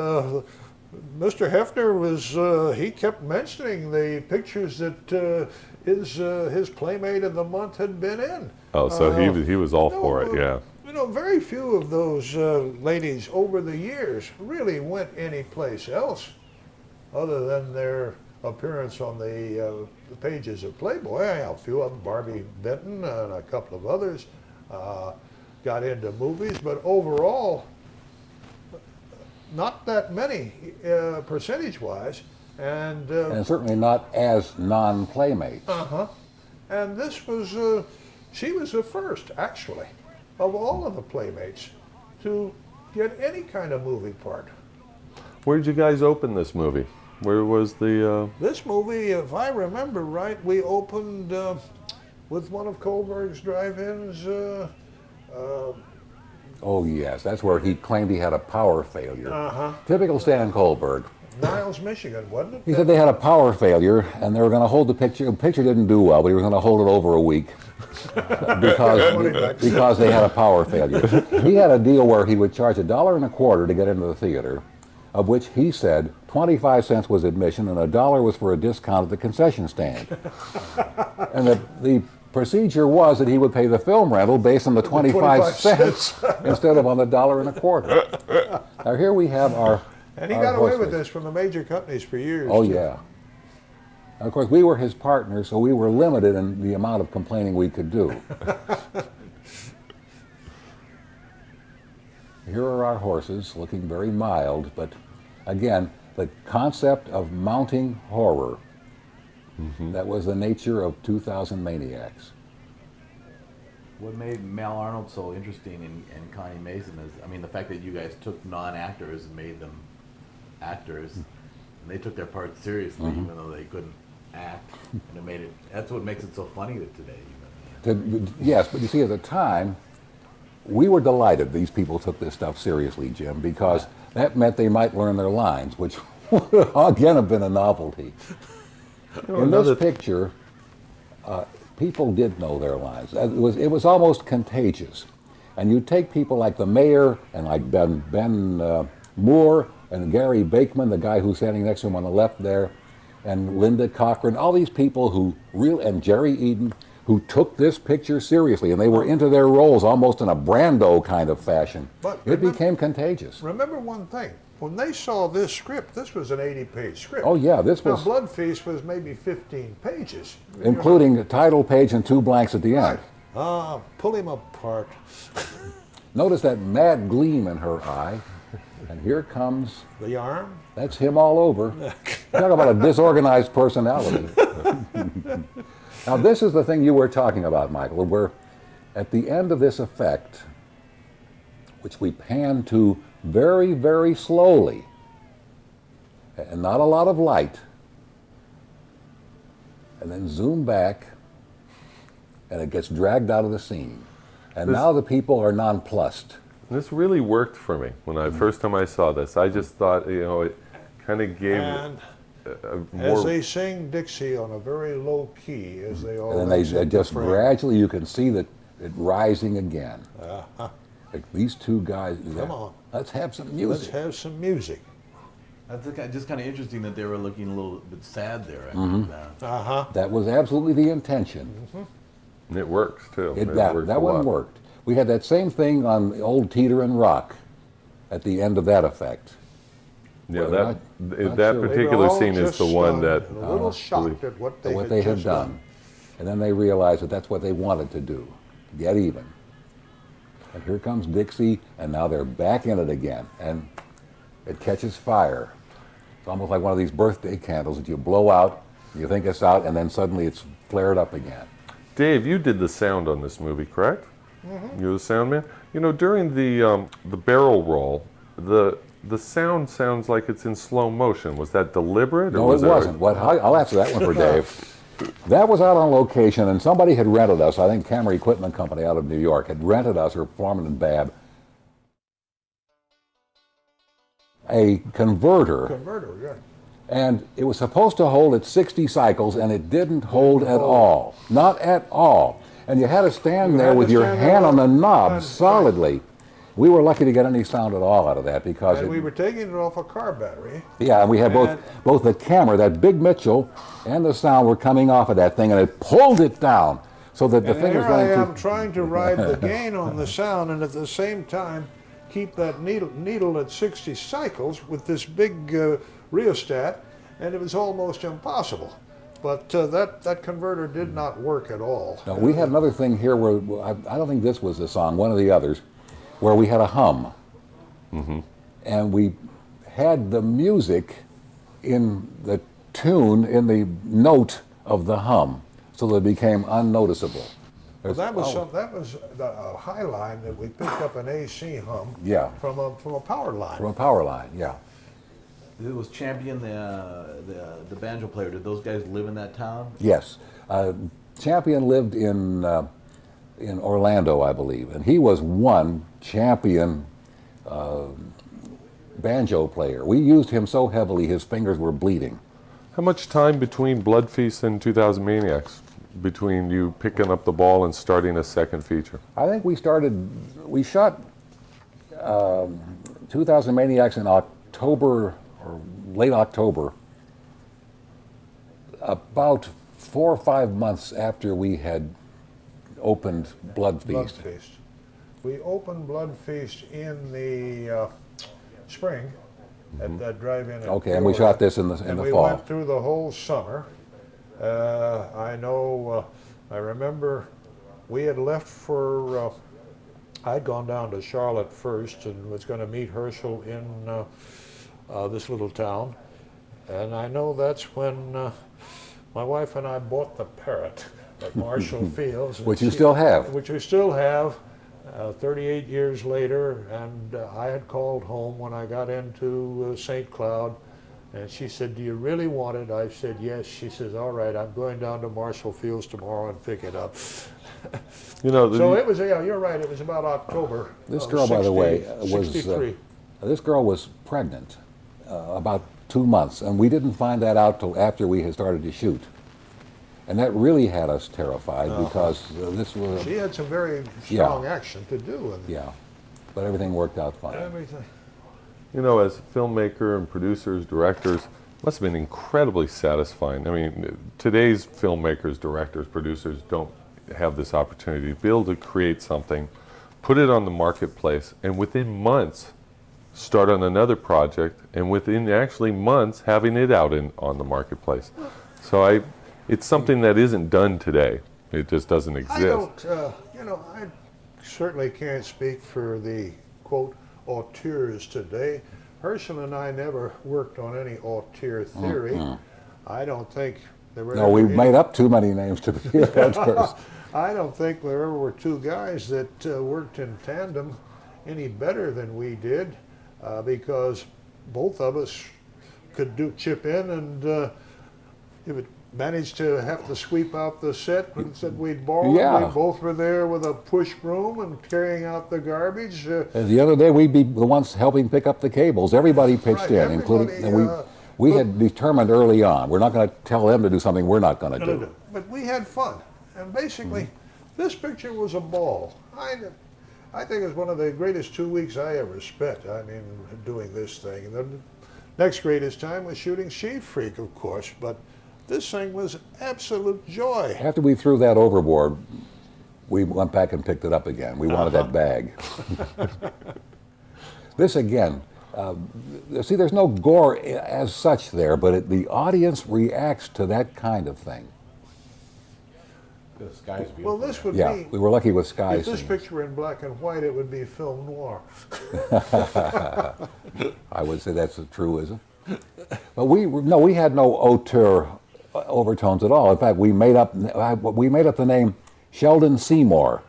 Mr. Hefner was, he kept mentioning the pictures that his Playmate of the Month had been in. Oh, so he was all for it, yeah. You know, very few of those ladies over the years really went anyplace else other than their appearance on the pages of Playboy. A few of them, Barbie Benton and a couple of others, got into movies, but overall, not that many percentage-wise. And certainly not as non-playmates. and this was, she was the first, actually, of all of the Playmates to get any kind of movie part. Where did you guys open this movie? Where was the... This movie, if I remember right, we opened with one of Kohlberg's drive-ins. Oh yes, that's where he claimed he had a power failure. Typical Stan Kohlberg. Niles, Michigan, wasn't it? He said they had a power failure and they were going to hold the picture. The picture didn't do well, but he was going to hold it over a week because they had a power failure. He had a deal where he would charge $1.25 to get into the theater, of which he said 25 cents was admission and $1 was for a discount at the concession stand. And the procedure was that he would pay the film rental based on the 25 cents instead of on the $1.25. Now here we have our... And he got away with this from the major companies for years. Oh, too. yeah. And of course, we were his partners, so we were limited in the amount of complaining we could do. Here are our horses, looking very mild, but again, the concept of mounting horror, that was the nature of 2000 Maniacs. What made Mal Arnold so interesting in Connie Mason is, I mean, the fact that you guys took non-actors and made them actors, and they took their part seriously, even though they couldn't act, and it made it. That's what makes it so funny today. Yes, but you see, at the time, we were delighted these people took this stuff seriously, Jim, because that meant they might learn their lines, which would again have been a novelty. In this picture, people did know their lines. It was almost contagious. And you take people like the mayor and like Ben Moore and Gary Bakeman, the guy who's standing next to him on the left there, and Linda Cochran, all these people and Jerry Eden, who took this picture seriously, and they were into their roles almost in a Brando kind of fashion. But it became contagious. Remember one thing. When they saw this script, this was an 80-page script. Oh, yeah, this was... Now, Blood Feast was maybe 15 pages. Including the title page and 2 blanks at the end. Pull him apart. Notice that mad gleam in her eye. And here comes, The arm? that's him all over. Talk about a disorganized personality. Now this is the thing you were talking about, Michael, where at the end of this effect, which we pan to very, very slowly, and not a lot of light, and then zoom back, and it gets dragged out of the scene. And now the people are nonplussed. This really worked for me when first time I saw this. I just thought, it kind of gave And more. as they sing Dixie on a very low key, as they all And then they just gradually, you can see that it rising again. Like these two guys, Come on. let's have some Let's music. have some music. That's just kind of interesting that they were looking a little bit sad there. I think, That was absolutely the intention. It works too. That works a one lot. worked. We had that same thing on old Teeter and Rock at the end of that effect. Yeah, Well, that not that sure. They were particular all scene is just the one stunned that and a little shocked at what they What had they had just done. And then they realized that that's what they wanted to do, get even. And here comes Dixie, and now they're back in it again, and it catches fire. It's almost like one of these birthday candles that you blow out, you think it's out, and then suddenly it's flared up again. Dave, you did the sound on this movie, correct? You're the sound man. During the barrel roll, the sound sounds like it's in slow motion. Was that deliberate? No, it wasn't. I'll answer that one for Dave. That was out on location, and somebody had rented us, I think Camera Equipment Company out of New York, had rented us, or Foreman and Babb, a converter. Converter, yeah. And it was supposed to hold at 60 cycles, and it didn't hold at all. Not at all. And you had to stand there had with to your stand hand there on the knob and- solidly. We were lucky to get any sound at all out of that because And we were taking it off a car battery. yeah, and we had and- both the camera, that big Mitchell, and the sound were coming off of that thing, and it pulled it down so that the And thing here was I going am to. trying to ride the gain on the sound and at the same time keep that needle at 60 cycles with this big rheostat, and it was almost impossible. But that converter did not work at all. Now, we had another thing here where I don't think this was the song, one of the others, where we had a hum. And we had the music in the tune, in the note of the hum, so that it became unnoticeable. Well, that was a high line that we picked up an AC hum Yeah. from a power line. From a power line, yeah. it was Champion, the banjo player. Did those guys live in that town? Yes. Champion lived in Orlando, I believe, and he was one champion banjo player. We used him so heavily his fingers were bleeding. How much time between Blood Feast and 2000 Maniacs? Between you picking up the ball and starting a second feature? I think we shot 2000 Maniacs in October or late October, about 4 or 5 months after we had opened Blood Feast. Blood Feast. We opened Blood Feast in the spring at that drive-in. at Okay, and we Peoria. shot this in the And we fall. went through the whole summer. I know, I remember we had left for, I'd gone down to Charlotte first and was going to meet Herschell in this little town. And I know that's when my wife and I bought the Parrot at Marshall Fields. Which you still have. Which we still have, 38 years later. And I had called home when I got into St. Cloud. And she said, "Do you really want it?" I said, "Yes." She says, "All right, I'm going down to Marshall Fields tomorrow and pick it up." So it was, yeah, you're right, it was about October. This of girl, by the way, 63. this girl was pregnant about 2 months, and we didn't find that out till after we had started to shoot. And that really had us terrified because this was, She had some very strong action to do. And yeah, but everything worked out fine. everything. As a filmmaker and producers, directors, it must have been incredibly satisfying. I mean, today's filmmakers, directors, producers don't have this opportunity to be able to create something, put it on the marketplace, and within months start on another project, and within actually months having it out on the marketplace. So it's something that isn't done today. It just doesn't exist. I don't, I certainly can't speak for the, quote, auteurs today. Herschell and I never worked on any auteur theory. I don't think there were No, we made up too many names to be auteurs. I don't think there ever were two guys that worked in tandem any better than we did, because both of us could chip in, and if it managed to have to sweep out the set and said we'd borrow it, we both were there with a push broom and carrying out the garbage. And the other day, we'd be the ones helping pick up the cables. Everybody pitched in, including, and we had determined early on, we're not going to tell them to do something we're not going to do. But we had fun, and basically, this picture was a ball. I think it was one of the greatest 2 weeks I ever spent, I mean, doing this thing. And the next greatest time was shooting Sheep Freak, of course, but this thing was absolute joy. After we threw that overboard, we went back and picked it up again. We wanted that bag. This again, see, there's no gore as such there, but the audience reacts to that kind of thing. The sky's beautiful. Well, this would Yeah, be, we were lucky with sky if this scenes. picture were in black and white, it would be film noir. I would say that's a truism. But we had no auteur overtones at all. In fact, we made up the name Sheldon Seymour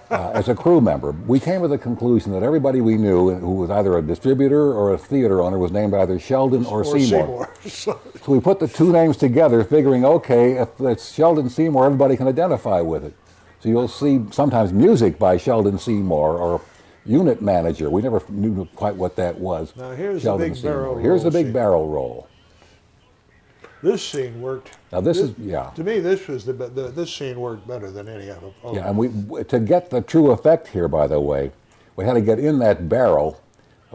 as a crew member. We came to the conclusion that everybody we knew who was either a distributor or a theater owner was named either Sheldon or Seymour. So we put the two names together, figuring, okay, if it's Sheldon Seymour, everybody can identify with it. So you'll see sometimes music by Sheldon Seymour or unit manager. We never knew quite what that was. Now here's Sheldon the big Seymour. barrel Here's the roll big scene. barrel roll. This scene worked. Now this is, yeah. To me, this was this scene worked better than any of them. Yeah, and to get the true effect here, by the way, we had to get in that barrel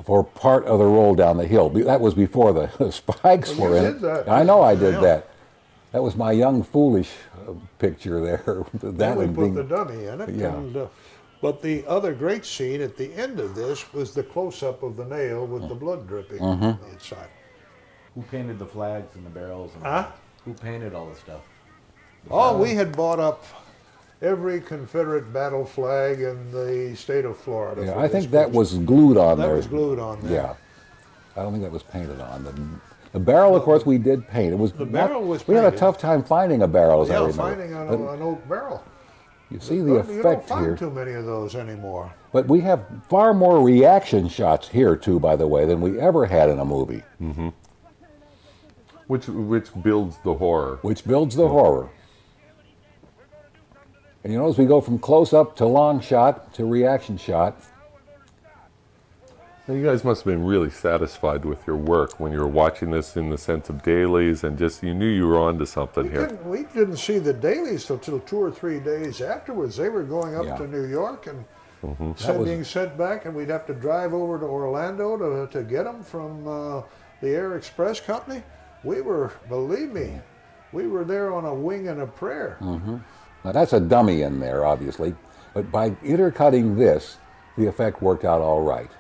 for part of the roll down the hill. That was before the spikes Well, were you in did it. that. I know I did Yeah. that. That was my young, foolish picture there. Then we put the dummy in it. Yeah. And, but the other great scene at the end of this was the close-up of the nail with the blood dripping on the inside. Who painted the flags and the barrels? And Huh? Who painted all this stuff? Oh, we had bought up every Confederate battle flag in the state of Florida. Yeah, for I this think that picture. was glued on That there. was glued on there. Yeah. I don't think that was painted on. The barrel, of course, we did paint. It was The barrel was We had a painted. tough time finding a barrel, as I Yeah, remember. finding an oak barrel. You see the You don't effect find here. too many of those anymore. But we have far more reaction shots here, too, by the way, than we ever had in a movie. Which builds the horror. Which builds the horror. And you notice we go from close-up to long shot to reaction shot. Now, you guys must have been really satisfied with your work when you were watching this in the sense of dailies, and just you knew you were onto something here. We didn't see the dailies until 2 or 3 days afterwards. They were going up Yeah. to New York and That was- being sent back, and we'd have to drive over to Orlando to get them from the Air Express Company. We were, believe me, we were there on a wing and a prayer. Now that's a dummy in there, obviously, but by intercutting this, the effect worked out all right.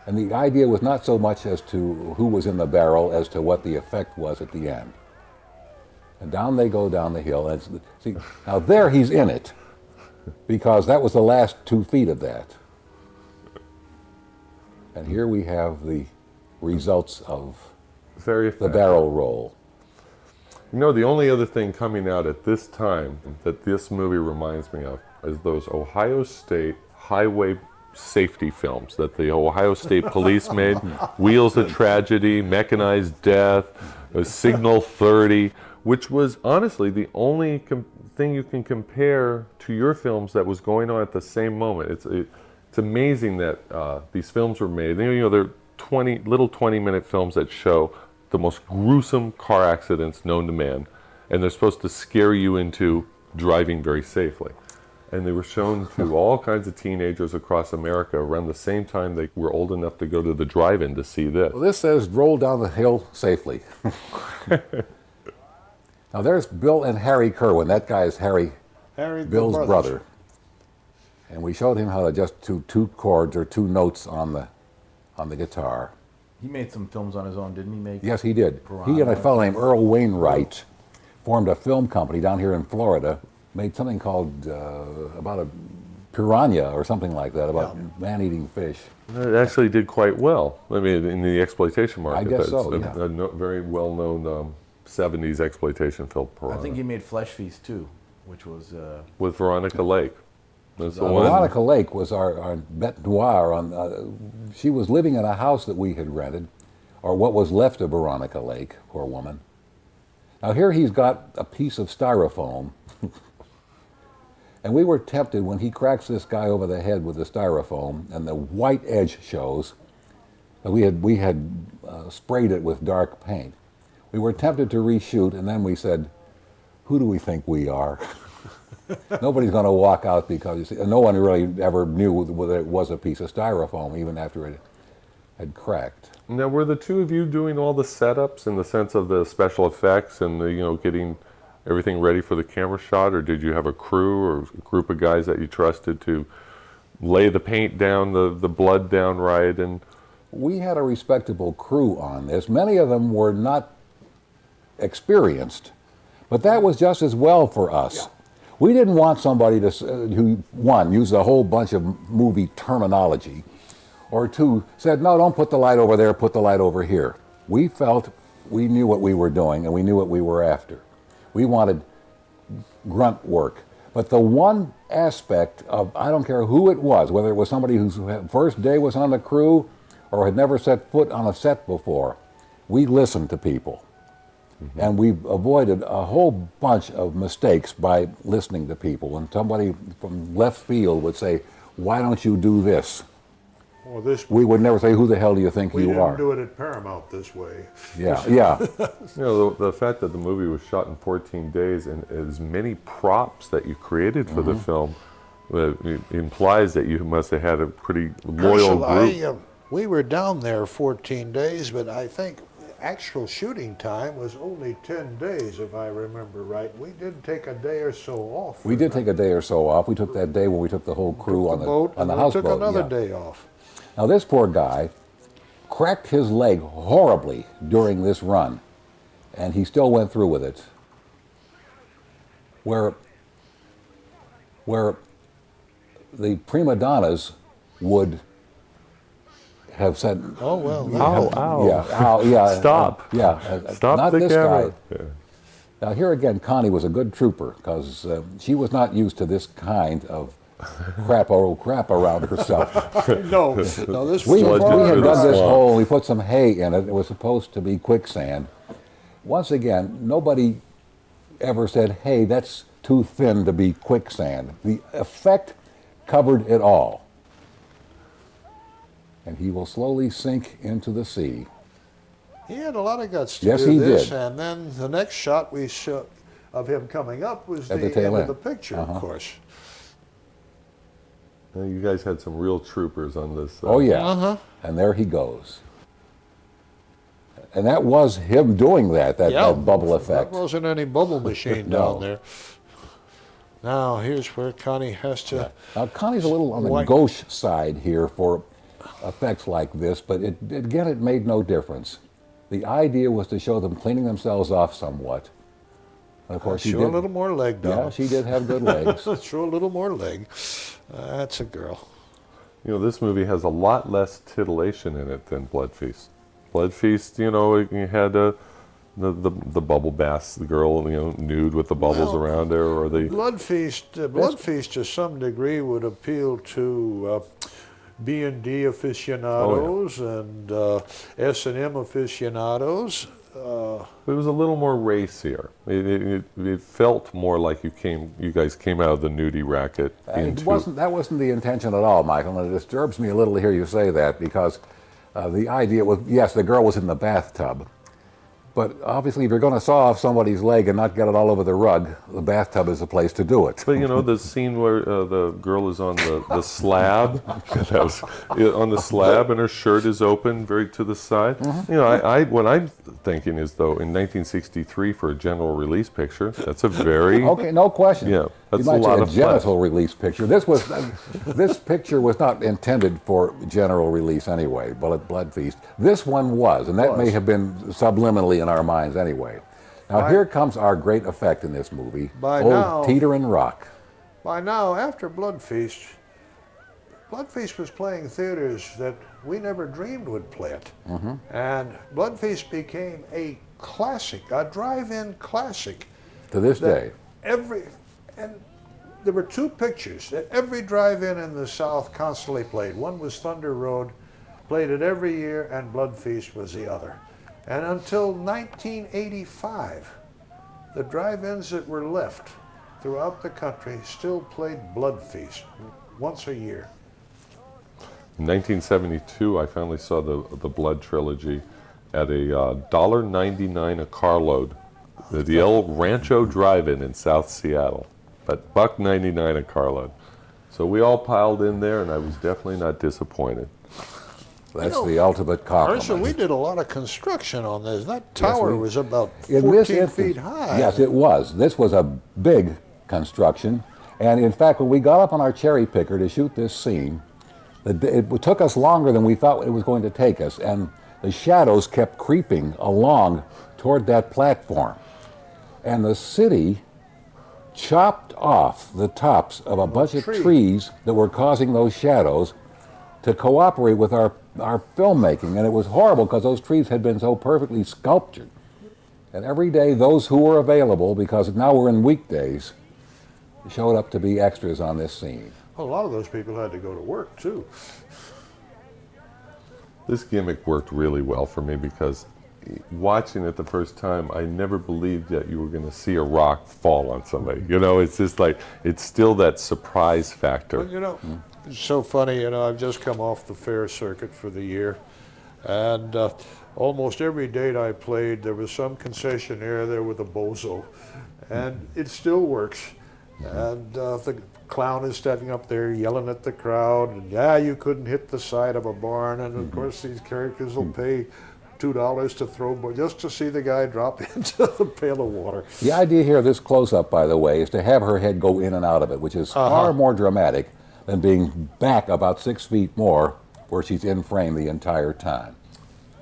And the idea was not so much as to who was in the barrel as to what the effect was at the end. And down they go down the hill. And see, now there he's in it, because that was the last 2 feet of that. And here we have the results of Very the effective. barrel roll. You know, the only other thing coming out at this time that this movie reminds me of is those Ohio State highway safety films that the Ohio State Police made. Wheels of Tragedy, Mechanized Death, Signal 30, which was honestly the only thing you can compare to your films that was going on at the same moment. It's amazing that these films were made. You know, they're 20-minute films that show the most gruesome car accidents known to man, and they're supposed to scare you into driving very safely. And they were shown to all kinds of teenagers across America around the same time they were old enough to go to the drive-in to see this. Well, this says roll down the hill safely. Now there's Bill and Harry Kerwin. That guy is Harry, Harry, Bill's the brother. brothers. And we showed him how to adjust to 2 chords or 2 notes on the guitar. He made some films on his own, didn't he? Make Yes, he did. Piranha. He and a fellow named Earl Wainwright formed a film company down here in Florida, made something called about a piranha or something like that about man-eating fish. It actually did quite well. I mean, in the exploitation market. guess so, That's yeah. a very well-known 70s exploitation film, Piranha. I think he made Flesh Feast too, which was with Veronica Lake. That's the Veronica one. Veronica Lake was our bête noire. She was living in a house that we had rented, or what was left of Veronica Lake, poor woman. Now here he's got a piece of styrofoam, and we were tempted when he cracks this guy over the head with the styrofoam, and the white edge shows. We had sprayed it with dark paint. We were tempted to reshoot, and then we said, "Who do we think we are?" Nobody's going to walk out because you see, no one really ever knew whether it was a piece of styrofoam, even after it had cracked. Now, were the two of you doing all the setups in the sense of the special effects and the, getting everything ready for the camera shot, or did you have a crew or a group of guys that you trusted to lay the paint down, the blood down right? And we had a respectable crew on this. Many of them were not experienced, but that was just as well for us. Yeah. We didn't want somebody who, one, used a whole bunch of movie terminology, or two, said, no, don't put the light over there, put the light over here. We felt we knew what we were doing and we knew what we were after. We wanted grunt work. But the one aspect of, I don't care who it was, whether it was somebody whose first day was on the crew or had never set foot on a set before, we listened to people. Mm-hmm. And we avoided a whole bunch of mistakes by listening to people. When somebody from left field would say, why don't you do this? Well, we would never say, who the hell do you think you are? We didn't do it at Paramount this way. Yeah, yeah. the fact that the movie was shot in 14 days and as many props that you created for the film implies that you must have had a pretty loyal group. We were down there 14 days, but I think actual shooting time was only 10 days, if I remember right. We did take a day or so off. We did take a day or so off. We took that day when we took the whole crew on the houseboat. We took another day off. Now this poor guy cracked his leg horribly during this run, and he still went through with it. Where the prima donnas would have said, "Oh well, ow, yeah, stop, stop not the this camera." guy." Yeah. Now here again, Connie was a good trooper because she was not used to this kind of crap around herself. No, this we had dug this swamp. hole. We put some hay in it. It was supposed to be quicksand. Once again, nobody ever said, "Hey, that's too thin to be quicksand." The effect covered it all. And he will slowly sink into the sea. He had a lot of guts to Yes, do he this, did. and then the next shot we shot of him coming up was At the the tail end of end. the picture, of course. You guys had some real troopers on this. Oh yeah, and there he goes. And that was him doing that bubble effect. That wasn't any bubble machine No. down there. Now here's where Connie has to. Now Connie's a little on the gauche side here for effects like this, but again, it made no difference. The idea was to show them cleaning themselves off somewhat. And of course, she show did. a little more leg down. Yeah, she did have good legs. Show a little more leg. That's a girl. This movie has a lot less titillation in it than Blood Feast. Blood Feast, you had the bubble baths, the girl, nude with the bubbles around her, or the Blood Feast. Blood Feast, to some degree, would appeal to B&D aficionados and S&M aficionados. It was a little more racier. It felt more like you guys came out of the nudie racket. That wasn't the intention at all, Michael, and it disturbs me a little to hear you say that because the idea was, yes, the girl was in the bathtub, but obviously if you're going to saw off somebody's leg and not get it all over the rug, the bathtub is the place to do it. But the scene where the girl is on the slab, on the slab, and her shirt is open very to the side. Mm-hmm. What I'm thinking is, though, in 1963 for a general release picture, that's a very okay, no question. Yeah, that's you might a lot say of a genital release picture. This picture was not intended for general release anyway. Blood Feast. This one was, and that may have been subliminally in our minds anyway. Now here comes our great effect in this movie. By old now- Teeter and Rock. By now, after Blood Feast, Blood Feast was playing theaters that we never dreamed would play it. And Blood Feast became a classic, a drive-in classic. To this day. And there were two pictures that every drive-in in the South constantly played. One was Thunder Road, played it every year, and Blood Feast was the other. And until 1985, the drive-ins that were left throughout the country still played Blood Feast once a year. In 1972, I finally saw the Blood trilogy at a $1.99 a carload at the El Rancho Drive-In in South Seattle, but $1.99 a carload. So we all piled in there, and I was definitely not disappointed. That's the ultimate compliment. Herschel, we did a lot of construction on this. That tower was about In 14 this instance- feet high. Yes, it was. This was a big construction. And in fact, when we got up on our cherry picker to shoot this scene, it took us longer than we thought it was going to take us. And the shadows kept creeping along toward that platform. And the city chopped off the tops of a bunch of trees that were causing those shadows to cooperate with our filmmaking. And it was horrible because those trees had been so perfectly sculptured. And every day, those who were available, because now we're in weekdays, showed up to be extras on this scene. Well, a lot of those people had to go to work, too. This gimmick worked really well for me because watching it the first time, I never believed that you were going to see a rock fall on somebody. You know, it's just like, it's still that surprise factor. Well, you know, it's so funny, you know, I've just come off the fair circuit for the year, and almost every date I played, there was some concessionaire there with a bozo, and it still works. And the clown is standing up there yelling at the crowd, and yeah, you couldn't hit the side of a barn, and of course these characters will pay $2 to throw, just to see the guy drop into the pail of water. The idea here of this close-up, by the way, is to have her head go in and out of it, which is far more dramatic than being back about 6 feet more, where she's in frame the entire time.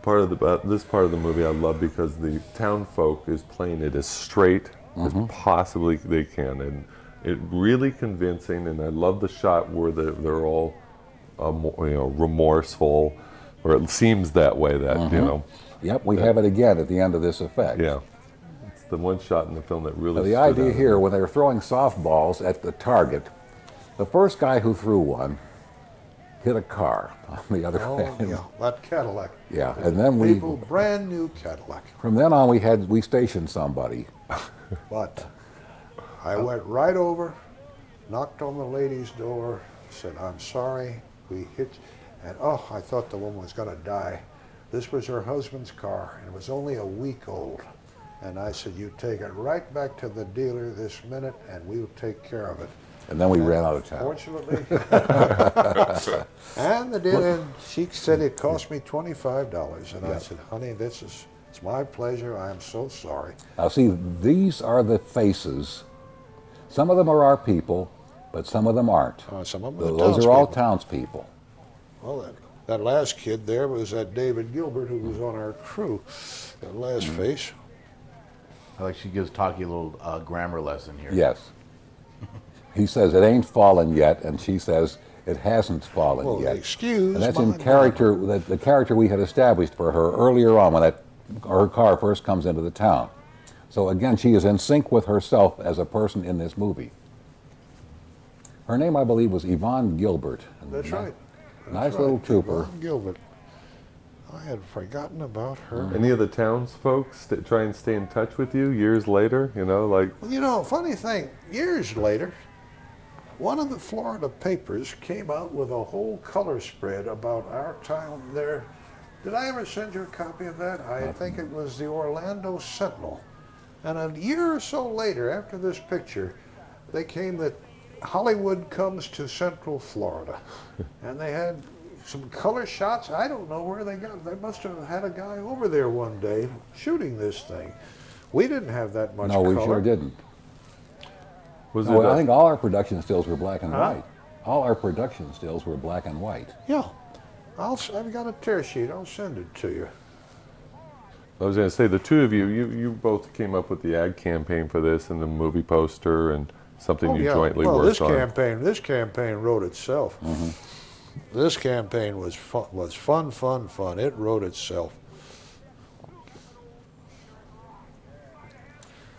This part of the movie I love because the town folk is playing it as straight as possibly they can, and it really convincing. And I love the shot where they're all remorseful, or it seems that way. That you know. Yep, we have it again at the end of this effect. Yeah, it's the one shot in the film that really. Now, the stood idea out. here, when they were throwing softballs at the target, the first guy who threw one hit a car on the other end. Yeah, that Cadillac. Yeah, and then we, People, brand new Cadillac. from then on, we stationed somebody. But I went right over, knocked on the lady's door, said, "I'm sorry, we hit," and oh, I thought the woman was going to die. This was her husband's car, and it was only a week old. And I said, "You take it right back to the dealer this minute, and we'll take care of it." And then we ran out of town. Fortunately. And the dealer, and she said it cost me $25. And I said, "Honey, it's my pleasure. I am so sorry." Now see, these are the faces. Some of them are our people, but some of them aren't. Some of them are Those are all townspeople. townspeople. Well, that last kid there was that David Gilbert who was on our crew. That last face. I like she gives Taki a little grammar lesson here. Yes. He says it ain't fallen yet, and she says it hasn't fallen Well, yet. excuse And that's my in character, the character we had established for her earlier on when her car first comes into the town. So again, she is in sync with herself as a person in this movie. Her name, I believe, was Yvonne Gilbert. That's right. Nice little trooper. Yvonne Gilbert. I had forgotten about her. Any of the townsfolk try and stay in touch with you years later? You know, like. Well, you know, funny thing, years later, one of the Florida papers came out with a whole color spread about our town there. Did I ever send you a copy of that? I think it was the Orlando Sentinel. And a year or so later, after this picture, they came that Hollywood comes to Central Florida. And they had some color shots. I don't know where they got it. They must have had a guy over there one day shooting this thing. We didn't have that much color. No, we sure didn't. I think all our production stills were black and white. All our production stills were black and white. Yeah. I've got a tear sheet. I'll send it to you. I was going to say, the two of you both came up with the ad campaign for this and the movie poster and something you jointly worked on. This campaign wrote itself. This campaign was fun, fun, fun. It wrote itself.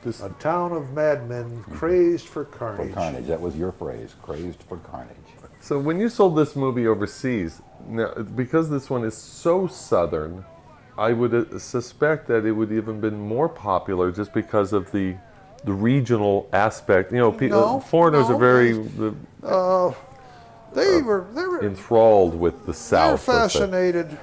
A town of madmen crazed for carnage. For carnage, that was your phrase, crazed for carnage. So when you sold this movie overseas, now because this one is so southern, I would suspect that it would even been more popular just because of the regional aspect. You know, foreigners are very they were enthralled with the South. They're fascinated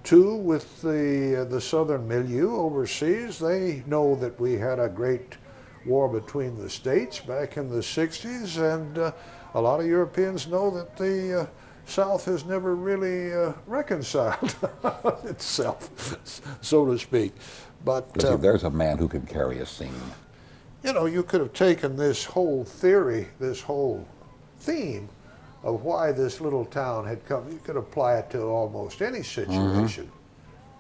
too with the southern milieu overseas. They know that we had a great war between the states back in the 60s, and a lot of Europeans know that the South has never really reconciled itself, so to speak. But See, there's a man who can carry a scene. you know, you could have taken this whole theory, this whole theme of why this little town had come. You could apply it to almost any situation.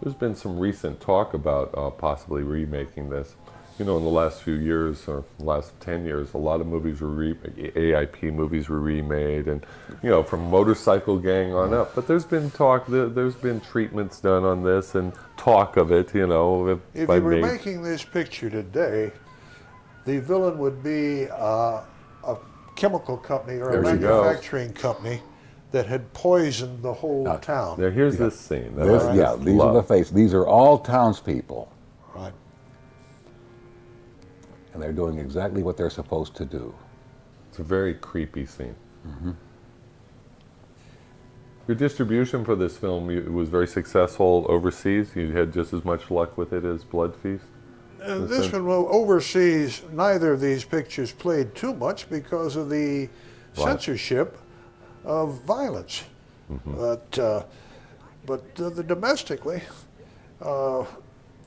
There's been some recent talk about possibly remaking this. You know, in the last few years, or last 10 years, a lot of movies were AIP movies were remade, and you know, from Motorcycle Gang on up. But there's been talk, there's been treatments done on this, and talk of it. You know, If you were making this picture today, the villain would be a chemical company or a manufacturing company that had poisoned the whole town. Now here's this scene. That These are the faces. These are all townspeople. Right. And they're doing exactly what they're supposed to do. It's a very creepy scene. Your distribution for this film was very successful overseas. You had just as much luck with it as Blood Feast. This one, well, overseas, neither of these pictures played too much because of the censorship of violence. But the domestically,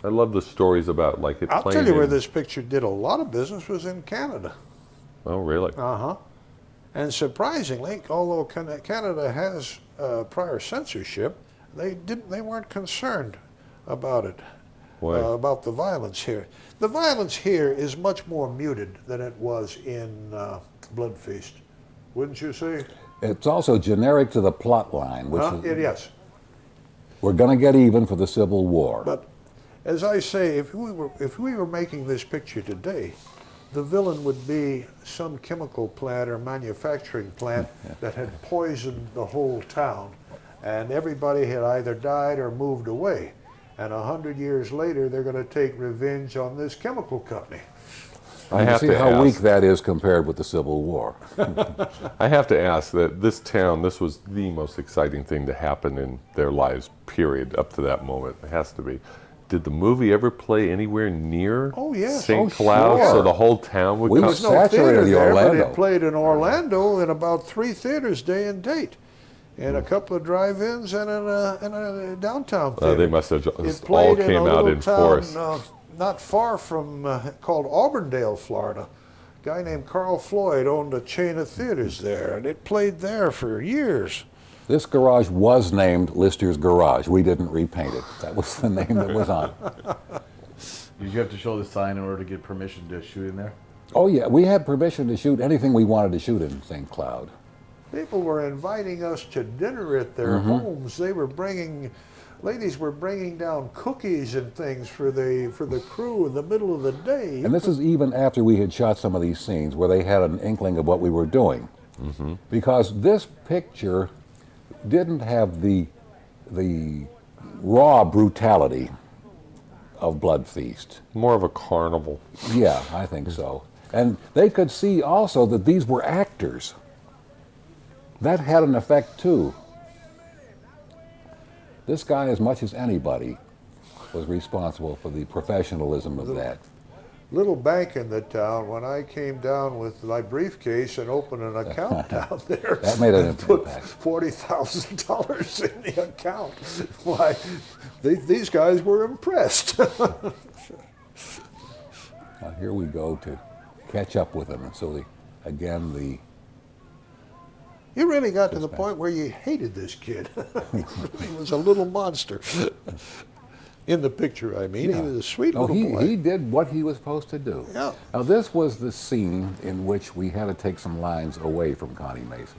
I love the stories about like it. I'll tell you where this picture did a lot of business was in Canada. Oh, really? And surprisingly, although Canada has prior censorship, they weren't concerned about it. About the violence here. The violence here is much more muted than it was in Blood Feast, wouldn't you say? It's also generic to the plot line, which is, yes. We're going to get even for the Civil War. But as I say, if we were making this picture today, the villain would be some chemical plant or manufacturing plant that had poisoned the whole town, and everybody had either died or moved away. And 100 years later, they're going to take revenge on this chemical company. I have see to how ask, weak that is compared with the Civil War. I have to ask that this town, this was the most exciting thing to happen in their lives, period, up to that moment. It has to be. Did the movie ever play anywhere near St. Cloud, sure. so the whole town would We come? were saturated the Orlando. But it played in Orlando in about 3 theaters day and date, and a couple of drive-ins and in a downtown theater. They must have It all played came out in force. Not far from called Auburndale, Florida. A guy named Carl Floyd owned a chain of theaters there, and it played there for years. This garage was named Lister's Garage. We didn't repaint it. That was the name that was on it. Did you have to show the sign in order to get permission to shoot in there? Oh yeah, we had permission to shoot anything we wanted to shoot in St. Cloud. People were inviting us to dinner at their homes. They were ladies were bringing down cookies and things for the crew in the middle of the day. And this is even after we had shot some of these scenes where they had an inkling of what we were doing. Because this picture didn't have the raw brutality of Blood Feast. More of a carnival. Yeah, I think so. And they could see also that these were actors. That had an effect too. This guy, as much as anybody, was responsible for the professionalism of that. Little bank in the town, when I came down with my briefcase and opened an account down there, that made an put impact. $40,000 in the account. Why, these guys were impressed. Now here we go to catch up with them. And so again, You really got to the point where you hated this kid. He was a little monster. In the picture, I mean. He was a sweet little boy. He did what he was supposed to do. Yeah. Now this was the scene in which we had to take some lines away from Connie Mason.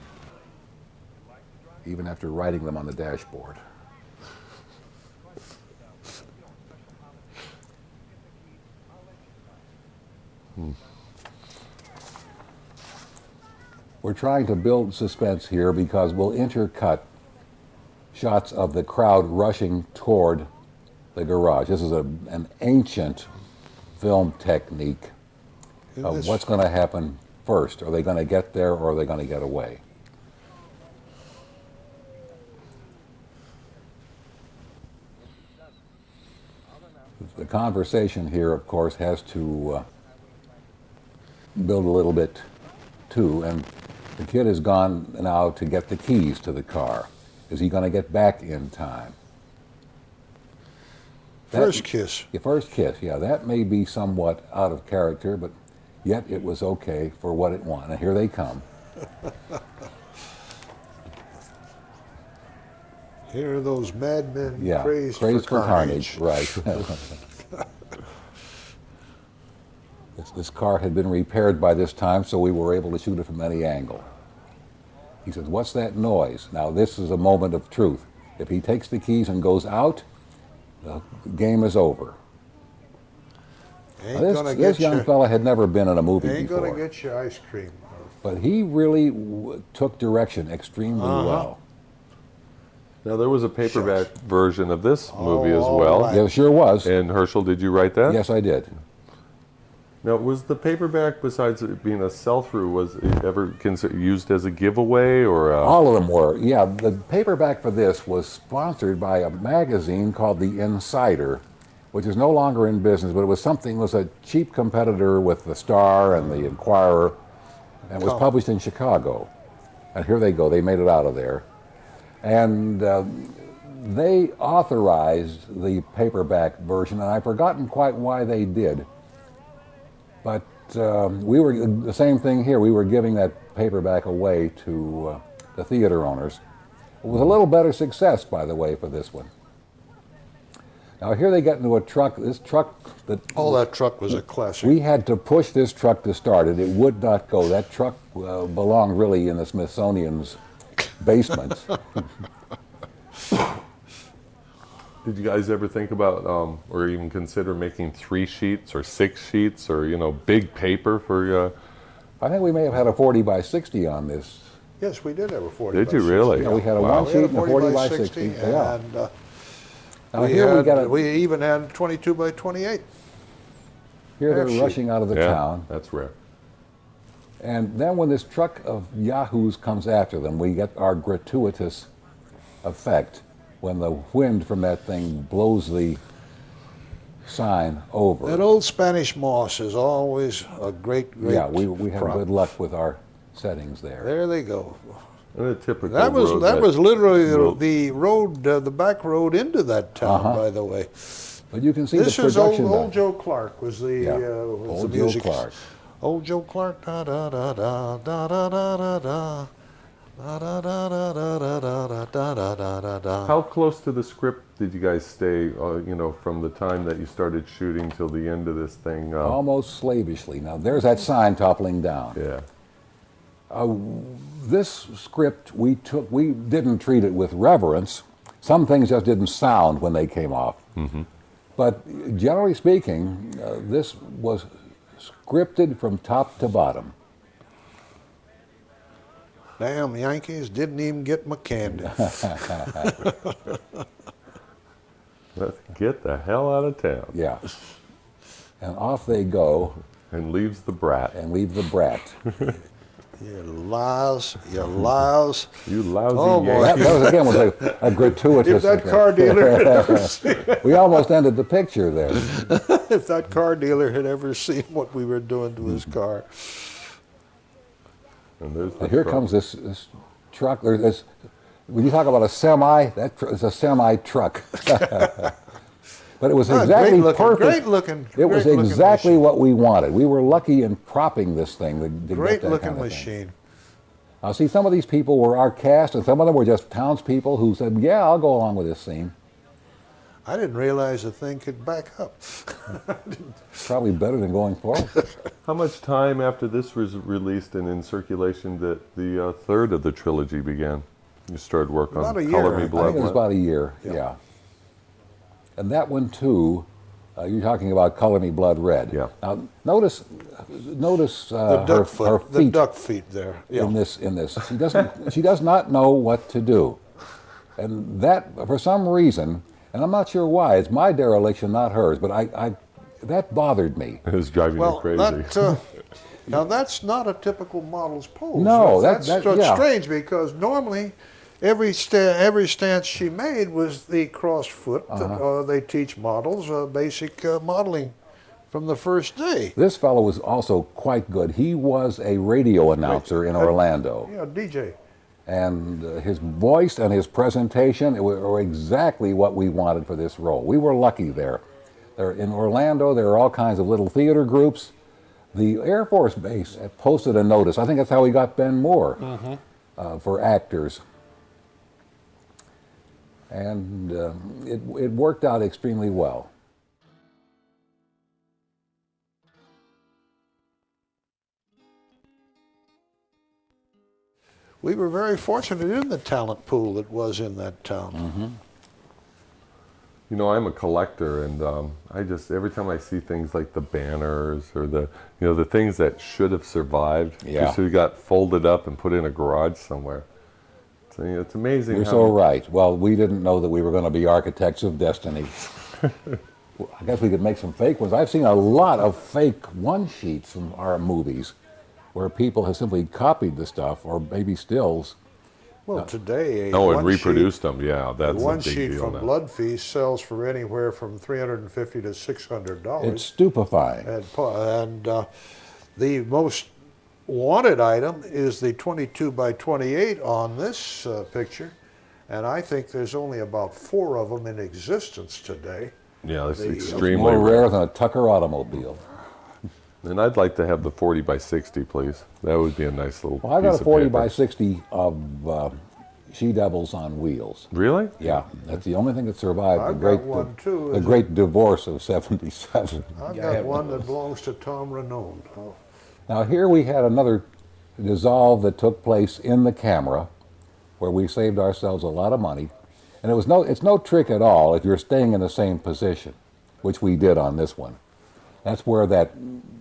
even after writing them on the dashboard. We're trying to build suspense here because we'll intercut shots of the crowd rushing toward the garage. This is an ancient film technique of what's going to happen first. Are they going to get there or are they going to get away? The conversation here, of course, has to build a little bit too, and the kid has gone now to get the keys to the car. Is he going to get back in time? First kiss. The first kiss, yeah, that may be somewhat out of character, but yet it was okay for what it was. And here they come. Here are those madmen Yeah, crazed for carnage. right. This car had been repaired by this time, so we were able to shoot it from any angle. He says, "What's that noise?" Now, this is a moment of truth. If he takes the keys and goes out, the game is over. Ain't Now, gonna this get young you. fella had never been in a movie Ain't before, gonna get you ice cream. but he really took direction extremely well. Now, there was a paperback version of this movie as all well. right. Yeah, sure was. And Herschel, did you write that? Yes, I did. Now, was the paperback, besides it being a sell-through, was it ever used as a giveaway or? All of them were. Yeah, the paperback for this was sponsored by a magazine called The Insider, which is no longer in business, but it was something, was a cheap competitor with the Star and the Inquirer, and was published in Chicago. And here they go, they made it out of there. And they authorized the paperback version, and I've forgotten quite why they did. But we were, the same thing here, we were giving that paperback away to the theater owners. It was a little better success, by the way, for this one. Now here they get into a truck, this truck that... Oh, that truck was a classic. We had to push this truck to start it. It would not go. That truck belonged really in the Smithsonian's basement. Did you guys ever think about, or even consider making 3 sheets or 6 sheets or, you know, big paper for... I think we may have had a 40 by 60 on this. Yes, we did have a 40 Did by you 60. really? Yeah, we had a Wow. one sheet and a 40 by 60. Yeah. And Now we, here had, we even had 22 by 28. Here they're half sheet. rushing out of the Yeah, town. that's rare. And then when this truck of yahoos comes after them, we get our gratuitous effect when the wind from that thing blows the sign over. That old Spanish moss is always a great Yeah, we had prop. good luck with our settings there. There they go. And a typical That was road that was literally road- the road, the back road into that town, by the way. But you can see This the is old, production old done. Joe Clark was the Yeah, was old the Joe music. Clark. Old Joe Clark. Da da da da da da da da da. Da da da da da da da da da da da da. How close to the script did you guys stay, you know, from the time that you started shooting till the end of this thing? Almost slavishly. Now there's that sign toppling down. Yeah. This script we didn't treat it with reverence. Some things just didn't sound when they came off. Mm-hmm. But generally speaking, this was scripted from top to bottom. Damn, Yankees didn't even get my candy. Let's get the hell out of town. Yeah. And off they go And leaves the brat. and leave the brat. You lies, you lies. You lousy Oh, boy. That Yankee. was again was a gratuitous. If that car dealer had ever seen, We almost ended the picture there. if that car dealer had ever seen what we were doing to his car. And there's the And here truck. comes this truck. Or this, when you talk about a semi, that is a semi truck. But it was exactly perfect. Great looking. It was great looking exactly machine. what we wanted. We were lucky in propping this thing to get Great that looking kind of thing. machine. Now, see, some of these people were our cast, and some of them were just townspeople who said, "Yeah, I'll go along with this scene." I didn't realize the thing could back up. Probably better than going forward. How much time after this was released and in circulation that the third of the trilogy began? You started work About on a Color year, Me I I Blood think it was Red? about a year, yeah. And that one too, you're talking about Color Me Blood Red. Yeah. Now notice The her, duck her foot, the feet duck feet there. Yeah. in this. She doesn't. She does not know what to do, and that for some reason, and I'm not sure why. It's my dereliction, not hers. But I that bothered me. It was driving Well, me crazy. that, now that's not a typical model's pose. No, that's yeah. strange because normally every stance she made was the crossed foot. They teach models basic modeling from the first day. This fellow was also quite good. He was a radio announcer in Orlando. Yeah, DJ. And his voice and his presentation were exactly what we wanted for this role. We were lucky there. In Orlando, there are all kinds of little theater groups. The Air Force Base had posted a notice. I think that's how we got Ben Moore for actors. And it worked out extremely well. We were very fortunate in the talent pool that was in that town. You know, I'm a collector, and I just every time I see things like the banners or the things that should have survived, Yeah. just who got folded up and put in a garage somewhere. So, it's amazing. You're how, so right. Well, we didn't know that we were going to be architects of destiny. Well, I guess we could make some fake ones. I've seen a lot of fake one-sheets from our movies where people have simply copied the stuff or maybe stills. Well, today, Oh, and one reproduced them. Yeah, that's one a big sheet deal from now. Blood Feast sells for anywhere from $350 to $600. It's stupefying. And the most wanted item is the 22 by 28 on this picture, and I think there's only about 4 of them in existence today. Yeah, that's It's extremely More rare. rare than a Tucker automobile. And I'd like to have the 40 by 60, please. That would be a nice little Well, I piece got a of 40 paper. by 60 of She-Devils on wheels. Really? Yeah, that's the only thing that survived I've got one, too. the great divorce of '77. I've Yeah, I got have one one of that belongs to Tom Renone. Oh. Now here we had another dissolve that took place in the camera, where we saved ourselves a lot of money, and it's no trick at all if you're staying in the same position, which we did on this one. That's where that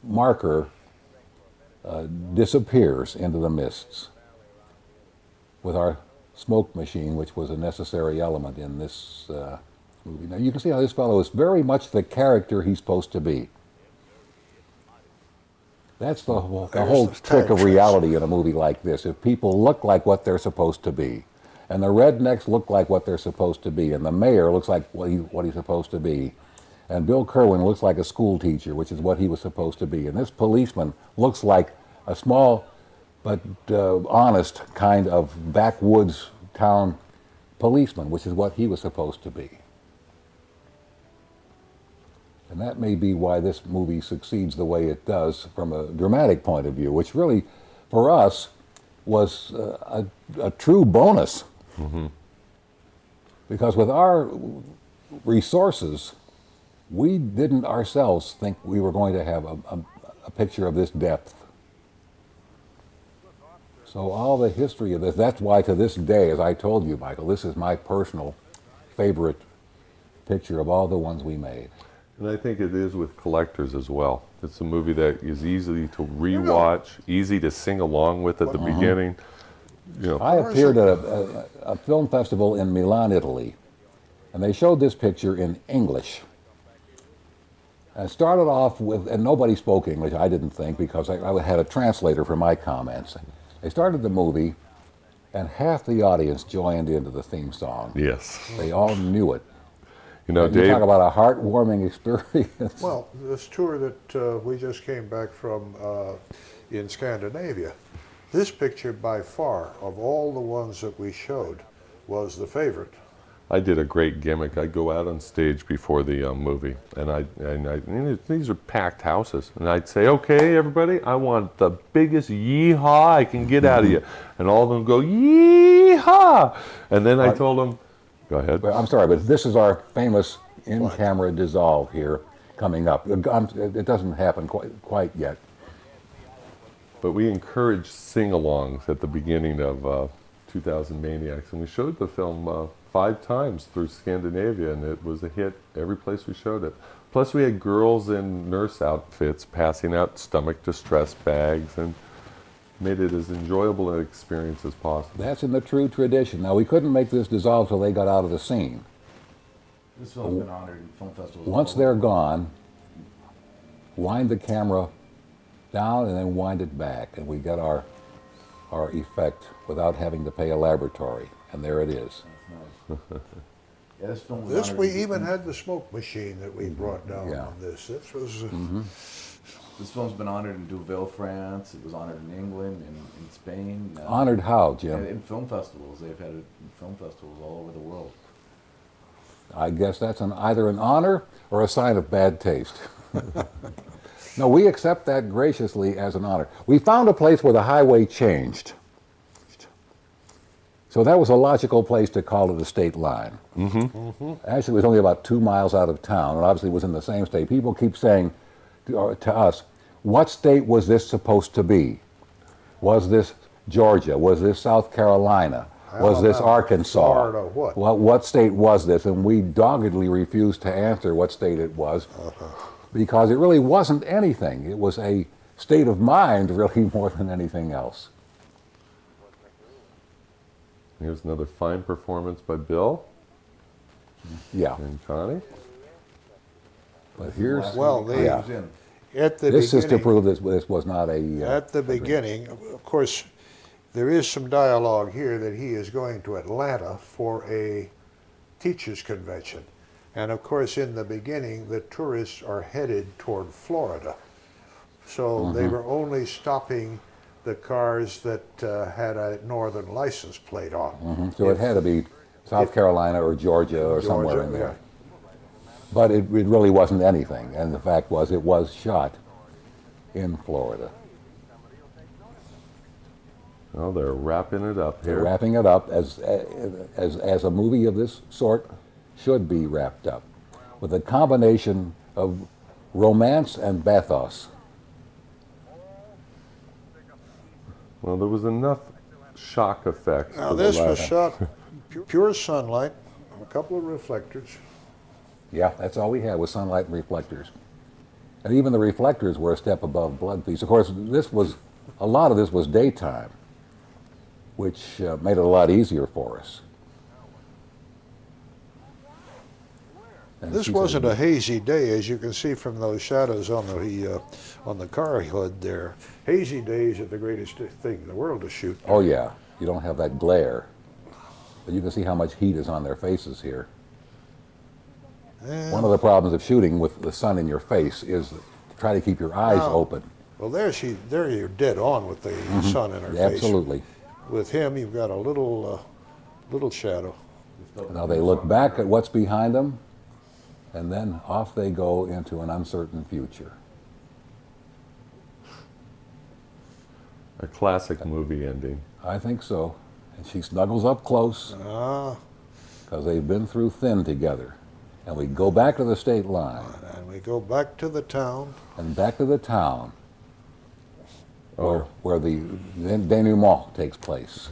marker disappears into the mists with our smoke machine, which was a necessary element in this movie. Now you can see how this fellow is very much the character he's supposed to be. That's the whole the trick of tag reality in a movie like this. If people look like what they're supposed to be, and the rednecks look like what they're supposed to be, and the mayor looks like what he's supposed to be, and Bill Kerwin looks like a school teacher, which is what he was supposed to be, and this policeman looks like a small but honest kind of backwoods town policeman, which is what he was supposed to be. And that may be why this movie succeeds the way it does from a dramatic point of view, which really, for us, was a true bonus. Because with our resources, we didn't ourselves think we were going to have a picture of this depth. So all the history of this, that's why to this day, as I told you, Michael, this is my personal favorite picture of all the ones we made. And I think it is with collectors as well. It's a movie that is easy to rewatch, easy to sing along with at the beginning. You know, I appeared at a film festival in Milan, Italy, and they showed this picture in English. And it started off with, and nobody spoke English, I didn't think, because I had a translator for my comments. They started the movie, and half the audience joined into the theme song. yes. They all knew it. You know, And you Dave, talk about a heartwarming experience. Well, this tour that we just came back from in Scandinavia, this picture by far, of all the ones that we showed, was the favorite. I did a great gimmick. I'd go out on stage before the movie, and these are packed houses, and I'd say, "Okay, everybody, I want the biggest yeehaw I can get out of you," and all of them go yeehaw, and then I told them, "Go ahead." But I'm sorry, but this is our famous in-camera dissolve here coming up. It doesn't happen quite yet. But we encourage sing-alongs at the beginning of 2000 Maniacs, and we showed the film 5 times through Scandinavia, and it was a hit every place we showed it. Plus we had girls in nurse outfits passing out stomach distress bags, and made it as enjoyable an experience as possible. That's in the true tradition. Now, we couldn't make this dissolve till they got out of the scene. This film's been honored in film festivals. Once they're gone, wind the camera down and then wind it back, and we got our effect without having to pay a laboratory. And there it is. Yeah, this film was This, honored we in- even had the smoke machine that we brought down Yeah. on this. This was, This film's been honored in Deauville, France. It was honored in England, in Spain. Honored how, And Jim? in film festivals. They've had it in film festivals all over the world. I guess that's either an honor or a sign of bad taste. No, we accept that graciously as an honor. We found a place where the highway changed. So that was a logical place to call it a state line. Actually, it was only about 2 miles out of town, and obviously it was in the same state. People keep saying to us, what state was this supposed to be? Was this Georgia? Was this South Carolina? Was this Alabama, Arkansas? Florida, what? What state was this? And we doggedly refused to answer what state it was because it really wasn't anything. It was a state of mind, really, more than anything else. Here's another fine performance by Bill Yeah. and Connie. But here's, well, they, Yeah. at the this is to beginning, prove this was not a... at the beginning, of course, there is some dialogue here that he is going to Atlanta for a teachers convention. And of course, in the beginning, the tourists are headed toward Florida. So they were only stopping the cars that had a northern license plate on. So it had to be South Carolina or Georgia or somewhere Georgia, in there. yeah. But it really wasn't anything. And the fact was, it was shot in Florida. Well, they're wrapping it up They're here. wrapping it up as a movie of this sort should be wrapped up, with a combination of romance and bathos. Well, there was enough shock effects. Now for the this was last- shot pure sunlight, a couple of reflectors. Yeah, that's all we had was sunlight and reflectors. And even the reflectors were a step above blood feast. Of course, a lot of this was daytime, which made it a lot easier for us. And This she wasn't said, a hazy day, as you can see from those shadows on the car hood there. Hazy days are the greatest thing in the world to shoot. Oh yeah, you don't have that glare. But you can see how much heat is on their faces here. And- One of the problems of shooting with the sun in your face is to try to keep your eyes Now, open. Well, there you're dead on with the sun in her face. Absolutely. With him, you've got a little shadow. Now they look back at what's behind them, and then off they go into an uncertain future. A classic movie ending. I think so. And she snuggles up close Ah, because they've been through thin together. And we go back to the state line and we go back to the town. and back to the town Oh, where the denouement takes place.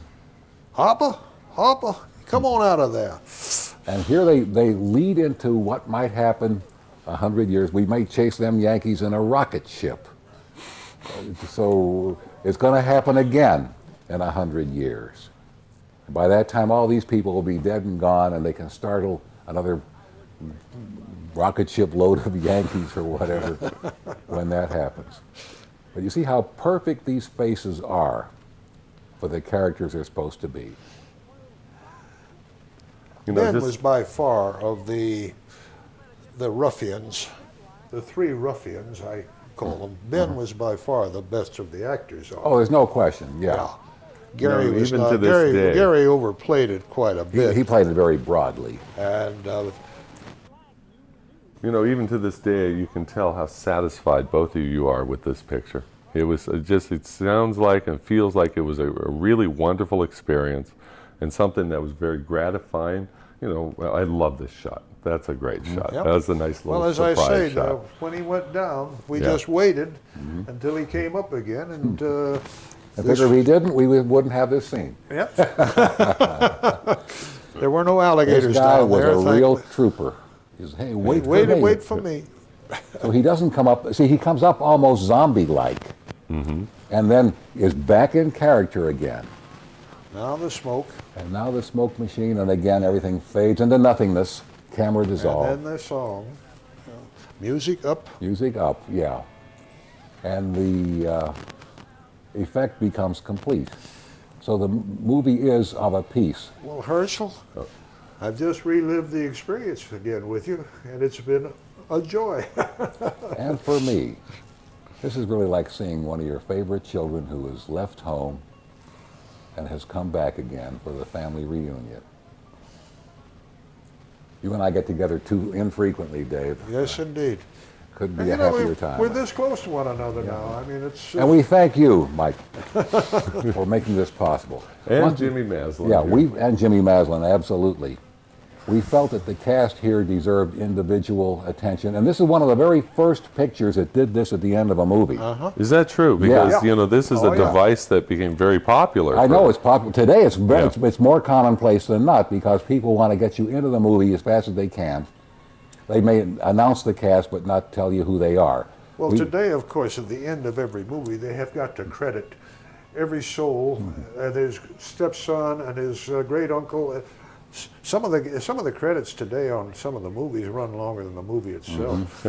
Hopper, come on out of there. And here they lead into what might happen 100 years. We may chase them Yankees in a rocket ship. So it's going to happen again in 100 years. By that time, all these people will be dead and gone, and they can startle another rocket ship load of Yankees or whatever when that happens. But you see how perfect these faces are for the characters they're supposed to be. you know, Ben just was by far of the ruffians, the 3 ruffians I call them. Ben was by far the best of the actors. Oh, there's no question, yeah. Gary No, was even not. to this day. Gary overplayed it quite a bit. He played it very broadly. And You know, even to this day, you can tell how satisfied both of you are with this picture. It was it sounds like and feels like it was a really wonderful experience and something that was very gratifying. You know, I love this shot. That's a great shot. Yep. That was a nice little well, as I surprise say, shot. when he went down, we Yeah. just waited until he came up again, and I figure if he didn't, we wouldn't have this scene. Yep. There were no alligators This guy down was there. a real trooper. He says, hey, wait for me. So he doesn't come up, see, he comes up almost zombie-like, and then is back in character again. Now the smoke. And now the smoke machine, and again everything fades into nothingness. Camera dissolved. And then the song. Music up. Music up, yeah. And the effect becomes complete. So the movie is of a piece. Well, Herschel, I've just relived the experience again with you, and it's been a joy. And for me, this is really like seeing one of your favorite children who has left home and has come back again for the family reunion. You and I get together too infrequently, Dave. Yes, indeed. Couldn't be And, a happier time. we're this close to one another now. I mean, it's... And we thank you, Mike, for making this possible. And Jimmy Maslin. Yeah, here. and Jimmy Maslin, absolutely. We felt that the cast here deserved individual attention, and this is one of the very first pictures that did this at the end of a movie. Is that true? Yeah. Because you know this is a device that became very popular. I know it's popular today. It's more commonplace than not because people want to get you into the movie as fast as they can. They may announce the cast but not tell you who they are. Well, today, of course, at the end of every movie, they have got to credit every soul, and his stepson and his great uncle. Some of the credits today on some of the movies run longer than the movie itself.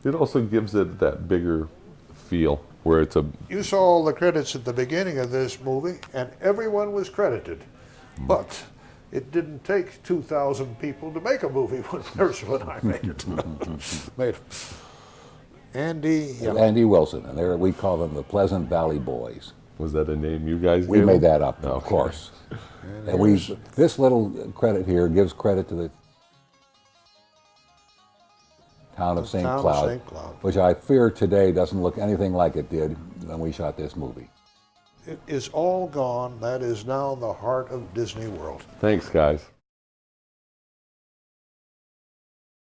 It also gives it that bigger feel where it's a. You saw all the credits at the beginning of this movie, and everyone was credited, but it didn't take 2,000 people to make a movie when Herschel and I made it. Made it. Andy Wilson, and there we call them the Pleasant Valley Boys. Was that a name you guys We gave made them? that up, of course. And this little credit here gives credit to the town of St. Cloud, which I fear today doesn't look anything like it did when we shot this movie. It is all gone. That is now the heart of Disney World. Thanks, guys.